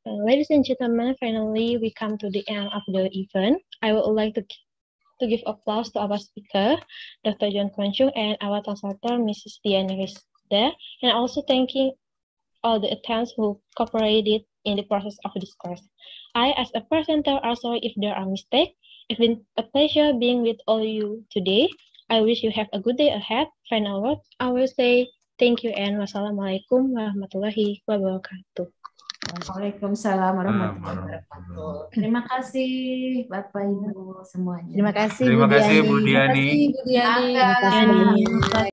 Ladies and gentlemen, finally, we come to the end of the event. I would like to give applause to our speaker, Dr. John Kwon Chung, and our translator, Mrs. Diana Rizda, and also thanking all the attendees who cooperated in the process of this course. I, as a presenter, are sorry if there are mistakes. It's been a pleasure being with all you today. I wish you have a good day ahead. Final words, I will say thank you and wassalamualaikum warahmatullahi wabarakatuh. Waalaikumsalam warahmatullahi wabarakatuh. Terima kasih Bapak Ibu semuanya. Terima kasih Terima Bu kasih Diani. Bu Diani. Terima kasih Bu Diani. Terima kasih.